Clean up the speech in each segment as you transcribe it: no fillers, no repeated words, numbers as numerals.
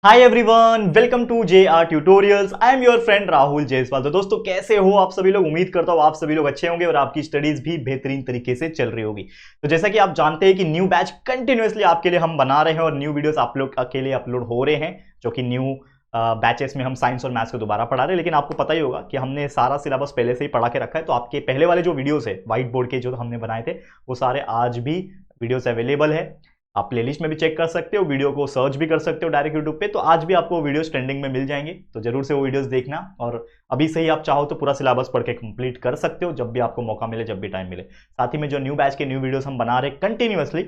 Hi everyone, welcome to JR tutorials. I am your friend Rahul Jaiswal. तो दोस्तों कैसे हो आप सभी लोग। उम्मीद करता हूँ आप सभी लोग अच्छे होंगे और आपकी स्टडीज भी बेहतरीन तरीके से चल रही होगी। तो जैसा कि आप जानते हैं कि न्यू बैच कंटिन्यूअसली आपके लिए हम बना रहे हैं और न्यू वीडियोस आप लोग के लिए अपलोड हो रहे हैं, जो कि न्यू बैचेस में हम साइंस और मैथ्स को दोबारा पढ़ा रहे हैं। लेकिन आपको पता ही होगा कि हमने सारा सिलेबस पहले से ही पढ़ा के रखा है। तो आपके पहले वाले जो वीडियोस है व्हाइट बोर्ड के जो हमने बनाए थे वो सारे आज भी वीडियोस अवेलेबल है। आप प्लेलिस्ट में भी चेक कर सकते हो, वीडियो को सर्च भी कर सकते हो डायरेक्ट यूट्यूब पे। तो आज भी आपको वीडियोस ट्रेंडिंग में मिल जाएंगे, तो जरूर से वो वीडियोस देखना। और अभी से ही आप चाहो तो पूरा सिलेबस पढ़ के कंप्लीट कर सकते हो, जब भी आपको मौका मिले, जब भी टाइम मिले। साथ ही में जो न्यू बैच के न्यू वीडियोस हम बना रहे कंटिन्यूअसली,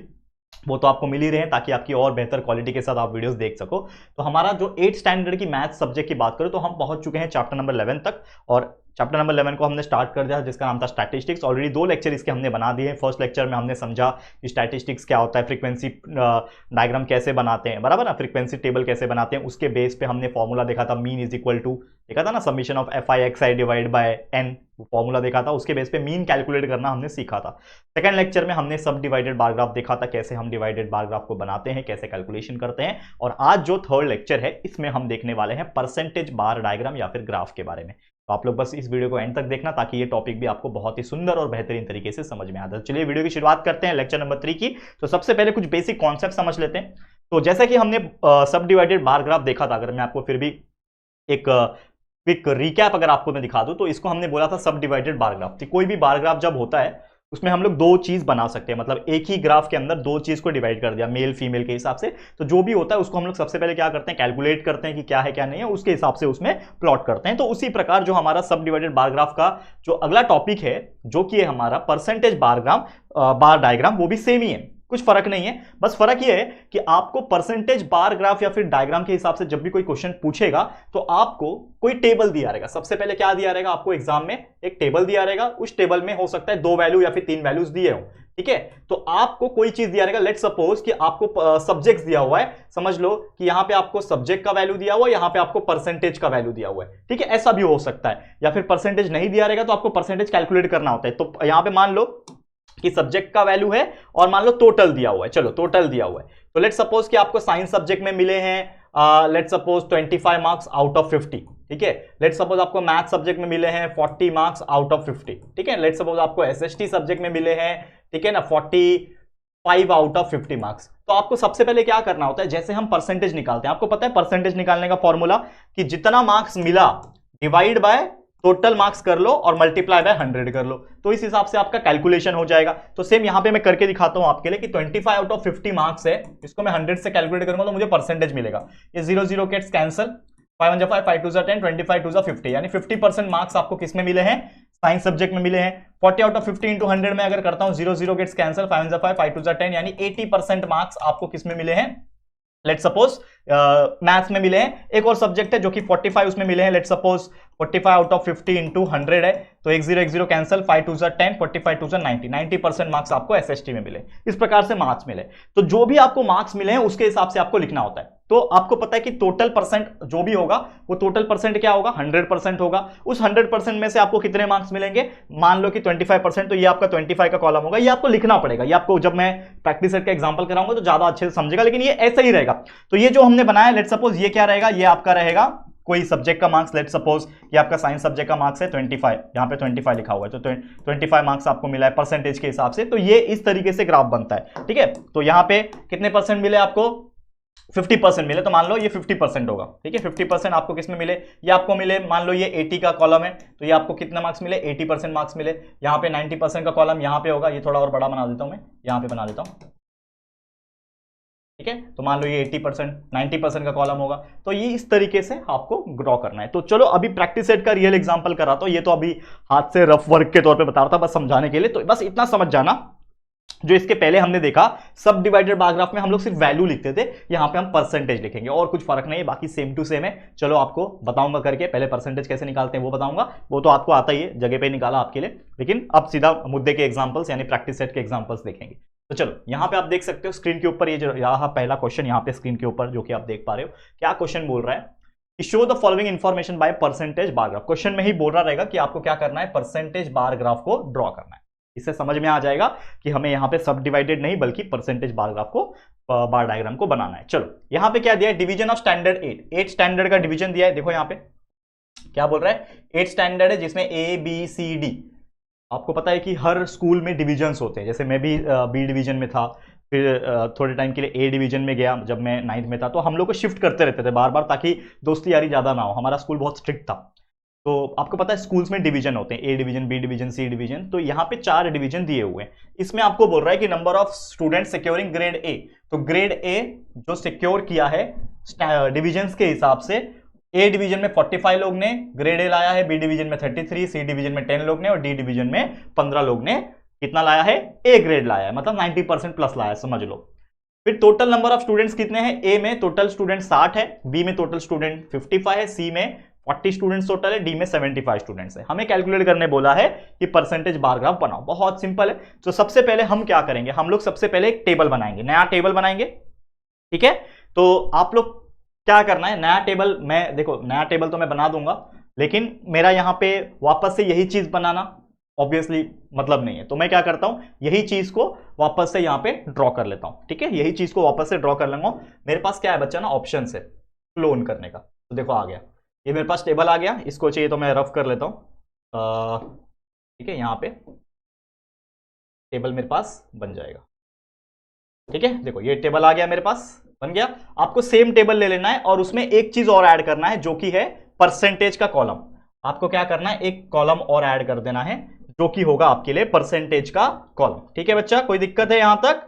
वो तो आपको मिल ही रहे हैं, ताकि आपकी और बेहतर क्वालिटी के साथ आप वीडियोस देख सको। तो हमारा जो 8th स्टैंडर्ड की मैथ सब्जेक्ट की बात करें तो हम पहुंच चुके हैं चैप्टर नंबर 11 तक। और चैप्टर नंबर 11 को हमने स्टार्ट कर दिया, जिसका नाम था स्टैटिस्टिक्स। ऑलरेडी 2 लेक्चर इसके हमने बना दिए हैं। फर्स्ट लेक्चर में हमने समझा कि स्टैटिस्टिक्स क्या होता है, फ्रीक्वेंसी डायग्राम कैसे बनाते हैं, बराबर ना, फ्रीक्वेंसी टेबल कैसे बनाते हैं। उसके बेस पे हमने फॉर्मूला देखा था, मीन इज इक्वल टू, देखा था ना, summation of FI/XI divide by n, वो फॉर्मूला देखा था। उसके बेस पे मीन कैलकुलेट करना हमने सीखा था। सेकंड लेक्चर में हमने सब डिवाइडेड बार ग्राफ देखा था, कैसे हम डिवाइडेड बार ग्राफ को बनाते हैं, कैसे कैलकुलेशन करते हैं। और आज जो थर्ड लेक्चर है इसमें हम देखने वाले हैं परसेंटेज बार डायग्राम या फिर ग्राफ के बारे में। तो आप लोग बस इस वीडियो को एंड तक देखना, ताकि ये टॉपिक भी आपको बहुत ही सुंदर और बेहतरीन तरीके से समझ में आता है। चलिए वीडियो की शुरुआत करते हैं लेक्चर नंबर 3 की। तो सबसे पहले कुछ बेसिक कॉन्सेप्ट समझ लेते हैं। तो जैसा कि हमने सब डिवाइडेड बार ग्राफ देखा था, अगर मैं आपको फिर भी एक क्विक रिकैप अगर आपको मैं दिखा दूं, तो इसको हमने बोला था सब डिवाइडेड बार ग्राफ। तो कोई भी बार ग्राफ जब होता है उसमें हम लोग 2 चीज बना सकते हैं, मतलब एक ही ग्राफ के अंदर 2 चीज को डिवाइड कर दिया मेल फीमेल के हिसाब से। तो जो भी होता है उसको हम लोग सबसे पहले क्या करते हैं, कैलकुलेट करते हैं कि क्या है क्या नहीं है, उसके हिसाब से उसमें प्लॉट करते हैं। तो उसी प्रकार जो हमारा सब डिवाइडेड बार ग्राफ का जो अगला टॉपिक है, जो कि है हमारा परसेंटेज बार डायग्राम, वो भी सेम ही है, कुछ फर्क नहीं है। बस फर्क यह है कि आपको परसेंटेज बार ग्राफ या फिर डायग्राम के हिसाब से जब भी कोई क्वेश्चन पूछेगा तो आपको कोई टेबल दिया रहेगा। सबसे पहले क्या दिया रहेगा आपको, एग्जाम में एक टेबल दिया रहेगा। उस टेबल में हो सकता है 2 वैल्यू या फिर 3 वैल्यूज दिए हो, ठीक है। तो आपको कोई चीज दिया रहेगा, लेट सपोज कि आपको सब्जेक्ट्स दिया हुआ है। समझ लो कि यहां पे आपको सब्जेक्ट का वैल्यू दिया हुआ है, यहां पे आपको परसेंटेज का वैल्यू दिया हुआ है, ठीक है। ऐसा भी हो सकता है। या फिर परसेंटेज नहीं दिया रहेगा तो आपको परसेंटेज कैलकुलेट करना होता है। तो यहां पे मान लो कि सब्जेक्ट का वैल्यू है और मान लो टोटल दिया हुआ है। चलो टोटल दिया हुआ है, तो लेट सपोज कि आपको साइंस सब्जेक्ट में मिले हैं let suppose 25 marks out of 50, ठीक है। लेट सपोज आपको मैथ सब्जेक्ट में मिले हैं 40 मार्क्स आउट ऑफ 50, ठीक है। लेट सपोज आपको SST सब्जेक्ट में मिले हैं, ठीक है ना, 45 आउट ऑफ 50 मार्क्स। तो आपको सबसे पहले क्या करना होता है, जैसे हम परसेंटेज निकालते हैं, आपको पता है परसेंटेज निकालने का फॉर्मूला कि जितना मार्क्स मिला डिवाइड बाय टोटल मार्क्स कर लो और मल्टीप्लाई बाय 100 कर लो। तो इस हिसाब से आपका कैलकुलेशन हो जाएगा। तो सेम यहां पे मैं करके दिखाता हूं आपके लिए कि 25 आउट ऑफ 50 मार्क्स है, इसको मैं 100 से कैलकुलेट करूंगा तो मुझे परसेंटेज मिलेगा। ये 0 गेट्स कैंसल, 5 1 5 5 2 10, 25 2 50, यानी 50% मार्क्स आपको किस में मिले हैं, साइंस सब्जेक्ट में मिले हैं। 40 आउट ऑफ 50 इंटू 100 में अगर करता हूं, 0 गेट्स कैंसल, 5 1 5 5 2 10, यानी 80% मार्क्स आपको किस में मिले हैं, लेट सपोज मैथ्स में मिले हैं। एक और सब्जेक्ट है जो कि 45 उसमें मिले हैं, let suppose 45 out of 50 into 100 है, तो 1 0 कैंसल, 5 2 10, 45 2 90, 90% मार्क्स आपको SST में मिले। इस प्रकार से मार्क्स मिले। तो जो भी आपको मार्क्स मिले हैं उसके हिसाब से आपको लिखना होता है। तो आपको पता है कि टोटल परसेंट जो भी होगा वो टोटल परसेंट क्या होगा, 100% होगा। उस 100% में से आपको कितने मार्क्स मिलेंगे, मान लो कि 25%, तो ये आपका 25 का कॉलम होगा। ये आपको लिखना पड़ेगा, ये आपको जब मैं प्रैक्टिस सेट का एग्जांपल कराऊंगा तो ज्यादा अच्छे से समझेगा, लेकिन ये ऐसा ही रहेगा। तो ये जो हमने बनाया, लेट सपोज ये क्या रहेगा, ये आपका रहेगा कोई सब्जेक्ट का मार्क्स। लेट सपोज ये आपका साइंस सब्जेक्ट का मार्क्स है 25, यहां पे 25 लिखा हुआ है, तो 25 मार्क्स आपको मिला है परसेंटेज के हिसाब से। तो ये इस तरीके से ग्राफ बनता है, ठीक है। तो यहां पे कितने परसेंट मिले आपको, 50% मिले, तो मान लो ये 50% होगा, ठीक है। 50% आपको किस में मिले, ये आपको मिले, मान लो ये 80 का कॉलम है, तो ये आपको कितने मार्क्स मिले, 80% मार्क्स मिले। यहाँ पे 90% का कॉलम यहाँ पे होगा, ये थोड़ा और बड़ा बना देता हूं मैं, यहाँ पे बना देता हूं, ठीक है। तो मान लो ये 80%, 90% का कॉलम होगा। तो ये इस तरीके से आपको ड्रॉ करना है। तो चलो अभी प्रैक्टिस सेट का रियल एग्जांपल कराता हूं। ये तो अभी हाथ से रफ वर्क के तौर पे बता रहा था, बस समझाने के लिए। तो बस इतना समझ जाना, जो इसके पहले हमने देखा सब डिवाइडेड बार ग्राफ में हम लोग सिर्फ वैल्यू लिखते थे, यहां पे हम परसेंटेज लिखेंगे और कुछ फर्क नहीं है, बाकी सेम टू सेम है। चलो आपको बताऊंगा करके, पहले परसेंटेज कैसे निकालते हैं वो बताऊंगा, वो तो आपको आता ही है, जगह पे निकाला आपके लिए। लेकिन अब सीधा मुद्दे के एग्जांपल्स यानी प्रैक्टिस सेट के एग्जांपल्स देखेंगे। तो चलो यहां पे आप देख सकते हो स्क्रीन के ऊपर, ये जो यहां पहला क्वेश्चन यहाँ पे स्क्रीन के ऊपर जो कि आप देख पा रहे हो, क्या क्वेश्चन बोल रहा है, show the following information by percentage bar graph. Question में ही बोल रहा रहेगा कि आपको क्या करना है, परसेंटेज बार ग्राफ को ड्रॉ करना है। इससे समझ में आ जाएगा कि हमें यहाँ पे सब डिवाइडेड नहीं बल्कि परसेंटेज बार ग्राफ को बार डायग्राम को बनाना है। चलो यहाँ पे क्या दिया है, डिवीजन ऑफ स्टैंडर्ड 8 स्टैंडर्ड का डिवीजन दिया है। देखो यहाँ पे क्या बोल रहा है, 8 स्टैंडर्ड है जिसमें ए बी सी डी। आपको पता है कि हर स्कूल में डिविजन्स होते हैं, जैसे मैं भी बी डिवीजन में था, फिर थोड़े टाइम के लिए ए डिवीजन में गया जब मैं 9th में था। तो हम लोग को शिफ्ट करते रहते थे बार बार ताकि दोस्ती यारी ज़्यादा ना हो। हमारा स्कूल बहुत स्ट्रिक्ट था। तो आपको पता है स्कूल्स में डिवीजन होते हैं, A division, B division, C division. तो यहाँ पे 4 डिवीजन दिए हुए हैं। इसमें आपको बोल रहा है कि number of student securing grade A. तो ग्रेड ए जो सिक्योर किया है डिवीजन के हिसाब से, ए डिवीजन में 45 लोग ने ग्रेड ए लाया है, बी डिवीजन में 33, सी डिवीजन में 10 लोग ने और डी डिवीजन में 15 लोग ने कितना लाया है, ए ग्रेड लाया है, मतलब 90% प्लस लाया है, समझ लो। फिर टोटल नंबर ऑफ स्टूडेंट्स कितने हैं, ए में टोटल स्टूडेंट 60 है, बी में टोटल स्टूडेंट 55 है, सी में 40 स्टूडेंट्स टोटल है, डी में 75 स्टूडेंट्स है। हमें कैलकुलेट करने बोला है कि परसेंटेज बार ग्राफ बनाओ। बहुत सिंपल है। तो सबसे पहले हम क्या करेंगे, हम लोग सबसे पहले एक टेबल बनाएंगे, नया टेबल बनाएंगे। ठीक है, तो आप लोग क्या करना है, नया टेबल, मैं देखो नया टेबल तो मैं बना दूंगा, लेकिन मेरा यहां पे वापस से यही चीज बनाना ऑब्वियसली मतलब नहीं है। तो मैं क्या करता हूं, यही चीज को वापस से यहां पे ड्रॉ कर लेता हूं। ठीक है, यही चीज को वापस से ड्रॉ कर लूंगा। मेरे पास क्या है बच्चा ना, ऑप्शन है क्लोन करने का। तो देखो आ गया, ये मेरे पास टेबल आ गया। इसको चाहिए तो मैं रफ कर लेता हूं। ठीक है, यहां पे टेबल मेरे पास बन जाएगा। ठीक है, देखो ये टेबल आ गया, मेरे पास बन गया। आपको सेम टेबल ले लेना है और उसमें एक चीज और ऐड करना है, जो कि है परसेंटेज का कॉलम। आपको क्या करना है, एक कॉलम और ऐड कर देना है, जो कि होगा आपके लिए परसेंटेज का कॉलम। ठीक है बच्चा, कोई दिक्कत है यहां तक?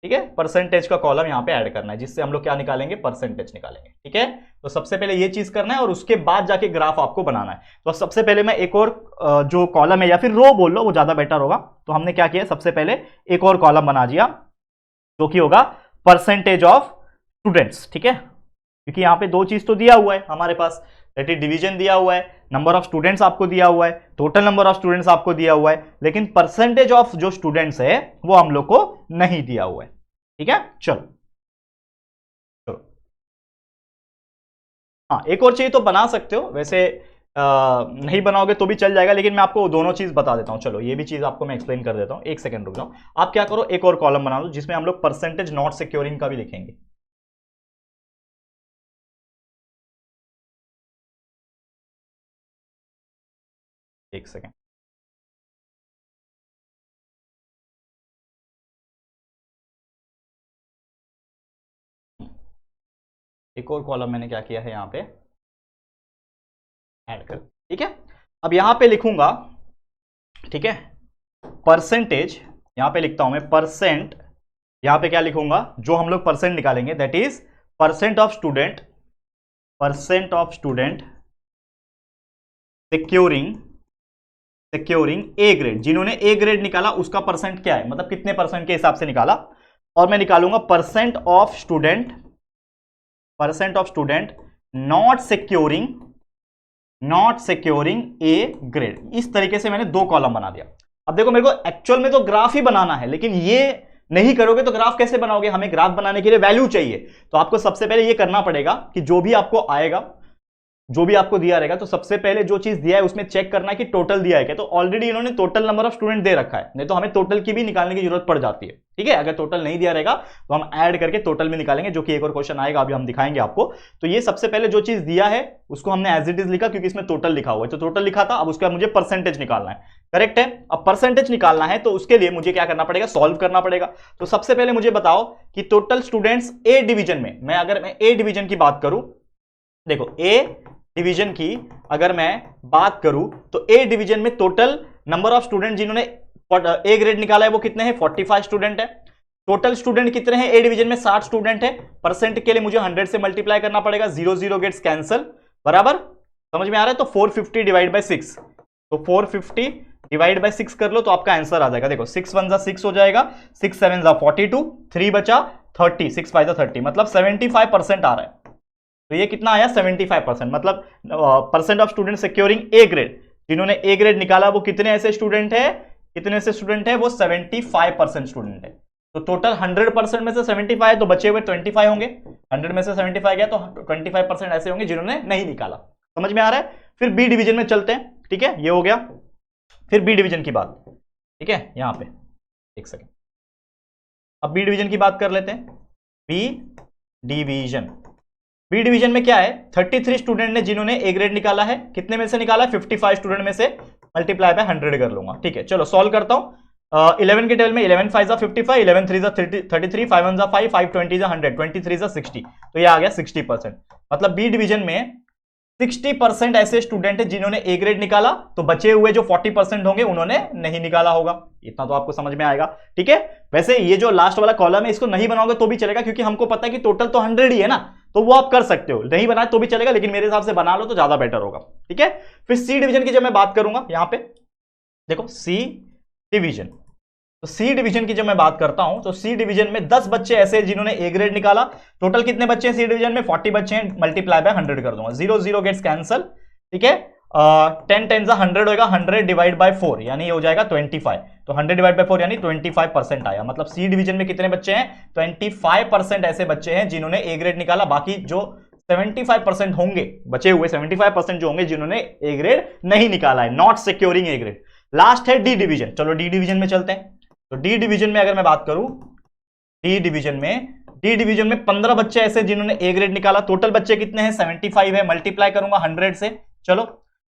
ठीक है, परसेंटेज का कॉलम यहां पे ऐड करना है, जिससे हम लोग क्या निकालेंगे, परसेंटेज निकालेंगे। ठीक है, तो सबसे पहले ये चीज करना है और उसके बाद जाके ग्राफ आपको बनाना है। तो सबसे पहले मैं एक और जो कॉलम है, या फिर रो बोल लो, वो ज्यादा बेटर होगा। तो हमने क्या किया, सबसे पहले एक और कॉलम बना दिया, जो कि होगा परसेंटेज ऑफ स्टूडेंट्स। ठीक है, क्योंकि यहां पे दो चीज तो दिया हुआ है हमारे पास, दैट इज डिवीजन दिया हुआ है, नंबर ऑफ स्टूडेंट्स आपको दिया हुआ है, टोटल नंबर ऑफ स्टूडेंट्स आपको दिया हुआ है, लेकिन परसेंटेज ऑफ जो स्टूडेंट्स है वो हम लोग को नहीं दिया हुआ है। ठीक है, चलो हाँ, एक और चाहिए तो बना सकते हो, वैसे नहीं बनाओगे तो भी चल जाएगा, लेकिन मैं आपको दोनों चीज बता देता हूं। चलो ये भी चीज आपको मैं एक्सप्लेन कर देता हूं, एक सेकंड रुक जाओ। आप क्या करो, एक और कॉलम बना लो जिसमें हम लोग परसेंटेज नॉट सिक्योरिंग का भी लिखेंगे। एक सेकंड, एक और कॉलम मैंने क्या किया है यहां पे ऐड कर। ठीक है, अब यहां पे लिखूंगा, ठीक है, परसेंटेज, यहां पे लिखता हूं मैं परसेंट, यहां पे क्या लिखूंगा, जो हम लोग परसेंट निकालेंगे that is percent of student, percent of student securing A grade. जिन्होंने ए ग्रेड निकाला उसका परसेंट क्या है, मतलब कितने परसेंट के हिसाब से निकाला। और मैं निकालूंगा percent of student not securing A grade. इस तरीके से मैंने दो कॉलम बना दिया। अब देखो, मेरे को एक्चुअल में तो ग्राफ ही बनाना है, लेकिन ये नहीं करोगे तो ग्राफ कैसे बनाओगे, हमें ग्राफ बनाने के लिए वैल्यू चाहिए। तो आपको सबसे पहले ये करना पड़ेगा कि जो भी आपको आएगा, जो भी आपको दिया रहेगा, तो सबसे पहले जो चीज दिया है उसमें चेक करना है कि टोटल दिया है क्या। तो ऑलरेडी इन्होंने total number of student they रखा है, नहीं तो हमें टोटल की भी निकालने की जरूरत पड़ जाती है। ठीक है, अगर टोटल नहीं दिया रहेगा तो हम ऐड करके टोटल में निकालेंगे, जो कि एक और क्वेश्चन आएगा, अभी हम दिखाएंगे आपको। तो ये सबसे पहले जो चीज दिया है उसको हमने एज इट इज लिखा, क्योंकि इसमें टोटल लिखा हुआ है, तो टोटल लिखा था। अब उसके बाद मुझे परसेंटेज निकालना है, करेक्ट है। अब परसेंटेज निकालना है तो उसके लिए मुझे क्या करना पड़ेगा, सॉल्व करना पड़ेगा। तो सबसे पहले मुझे बताओ कि टोटल स्टूडेंट्स ए डिवीजन में, अगर मैं ए डिवीजन की बात करूं, देखो ए डिवीजन की अगर मैं बात करूं तो ए डिवीजन में टोटल नंबर ऑफ स्टूडेंट जिन्होंने ए ग्रेड निकाला है वो कितने हैं, 45 स्टूडेंट है। टोटल स्टूडेंट कितने हैं ए डिवीजन में, 60 स्टूडेंट है। परसेंट के लिए मुझे 100 से मल्टीप्लाई करना पड़ेगा, 0 0 गेट्स कैंसल, बराबर, समझ में आ रहा है। तो 450 डिवाइड बाय 6, तो 450 डिवाइड बाय 6 कर लो तो आपका आंसर आ जाएगा। देखो 6 1 6 हो जाएगा, 6 7 42, 3 बचा 30, 6 5 30, मतलब 75% आ रहा है। तो ये कितना आया, 75%, मतलब percent of student securing A grade, जिन्होंने ए ग्रेड निकाला वो कितने ऐसे स्टूडेंट है, वो 75% स्टूडेंट है। तो टोटल 100% में से 75 है, तो बचे हुए 25 होंगे। 100 में से 75 गया तो 25% ऐसे होंगे जिन्होंने नहीं निकाला। समझ में आ रहा है। फिर बी डिवीजन में चलते हैं, ठीक है, ये हो गया। फिर बी डिवीजन की बात, ठीक है, यहां पे एक सेकेंड। अब बी डिवीजन की बात कर लेते हैं। बी डिवीजन, बी डिवीजन में क्या है, 33 स्टूडेंट ने जिन्होंने ए ग्रेड निकाला है, कितने में से निकाला है, 55 स्टूडेंट में से मल्टीप्लाई बाय 100 कर लूंगा। ठीक है, चलो सॉल्व करता हूं। 11 के टेबल में 11 5 जा 55, 11 3 जा 33, 5 1 जा 5, 5 20 जा 100, 23 जा 60, तो ये आ गया 60%। मतलब बी डिवीजन में 60% ऐसे स्टूडेंट हैं जिन्होंने ए ग्रेड निकाला, तो बचे हुए जो 40% होंगे उन्होंने नहीं निकाला होगा। इतना तो आपको समझ में आएगा। ठीक है, वैसे ये जो लास्ट वाला कॉलम है इसको नहीं बनाओगे तो भी चलेगा, क्योंकि हमको पता है कि टोटल तो 100 ही है ना, तो वो आप कर सकते हो, नहीं बनाए तो भी चलेगा, लेकिन मेरे हिसाब से बना लो तो ज्यादा बेटर होगा। ठीक है, फिर सी डिवीजन की जब मैं बात करूंगा, यहां पे देखो सी डिवीजन, तो सी डिवीजन की जब मैं बात करता हूं तो सी डिवीजन में 10 बच्चे ऐसे हैं जिन्होंने ए ग्रेड निकाला। टोटल कितने बच्चे हैं सी डिवीजन में, 40 बच्चे हैं, मल्टीप्लाई बाय 100 कर दूंगा, 0 0 गेट्स कैंसल। ठीक है, 10 10 जा 100 होगा, 100 डिवाइड बाय 4 यानी ये हो जाएगा 25, तो 100 डिवाइड बाय 4 यानी 25% आया। मतलब सी डिवीजन में कितने बच्चे हैं, 25% ऐसे बच्चे हैं जिन्होंने ए ग्रेड निकाला। बाकी जो 75% होंगे, बचे हुए 75% जो होंगे जिन्होंने ए ग्रेड नहीं निकाला है, not securing A grade. Last है डी डिवीजन, चलो डी डिवीजन में चलते हैं। तो डी डिवीजन में अगर मैं बात करूं, डी डिवीजन में 15 बच्चे ऐसे जिन्होंने ए ग्रेड निकाला। टोटल बच्चे कितने हैं, 75 है, मल्टीप्लाई करूंगा 100 से। चलो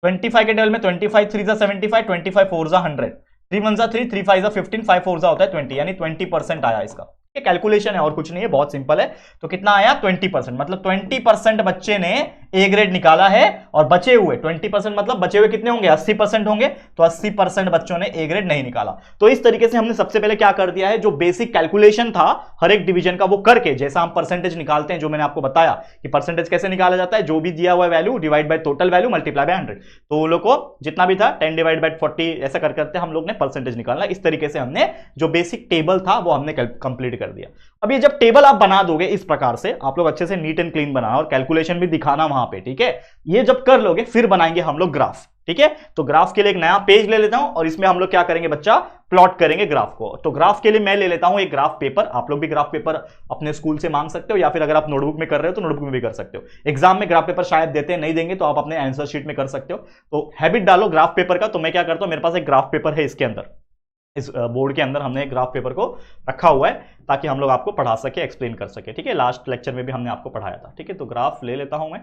25 के टेबल में 25 3 जा 75, 25 4 जा 100, 3 1 जा 3, 3 5 जा 15, 5 4 जा होता है 20, यानी 20% आया इसका। ये कैलकुलेशन है और कुछ नहीं है, बहुत सिंपल है। तो कितना आया, 20%, मतलब 20% बच्चे ने ए ग्रेड निकाला है, और बचे हुए 20% मतलब बचे हुए कितने होंगे, 80% होंगे, तो 80% बच्चों ने ए ग्रेड नहीं निकाला। तो इस तरीके से हमने सबसे पहले क्या कर दिया है, जो बेसिक कैलकुलेशन था हर एक डिवीजन का वो करके, जैसा हम परसेंटेज निकालते हैं, जो मैंने आपको बताया कि परसेंटेज कैसे निकाला जाता है, जो भी दिया हुआ value divide by total value multiply by 100, तो वो लोग को जितना भी था 10 डिवाइड बाय 40 ऐसा करते हम लोग ने परसेंटेज निकालना। इस तरीके से हमने जो बेसिक टेबल था वो हमने कंप्लीट कर दिया। अब ये जब टेबल आप बना दोगे इस प्रकार से, आप लोग अच्छे से नीट एंड क्लीन बनाना और कैलकुलेशन भी दिखाना वहां पे। ठीक है, ये जब कर लोगे फिर बनाएंगे हम लोग ग्राफ। ठीक है, तो ग्राफ के लिए एक नया पेज ले लेता हूं और इसमें हम लोग क्या करेंगे बच्चा, प्लॉट करेंगे ग्राफ को। तो ग्राफ के लिए मैं ले लेता हूं एक ग्राफ पेपर। आप लोग भी ग्राफ पेपर अपने स्कूल से मांग सकते हो, या फिर अगर आप नोटबुक में कर रहे हो तो नोटबुक में भी कर सकते हो। एग्जाम में ग्राफ पेपर शायद देते हैं, नहीं देंगे तो आप अपने आंसर शीट में कर सकते हो। तो हैबिट डालो ग्राफ पेपर का। तो मैं क्या करता हूं, मेरे पास एक ग्राफ पेपर है, इसके अंदर, इस बोर्ड के अंदर हमने ग्राफ पेपर को रखा हुआ है ताकि हम लोग आपको पढ़ा सके, एक्सप्लेन कर सके। ठीक है, लास्ट लेक्चर में भी हमने आपको पढ़ाया था। ठीक है, तो ग्राफ ले लेता हूं मैं,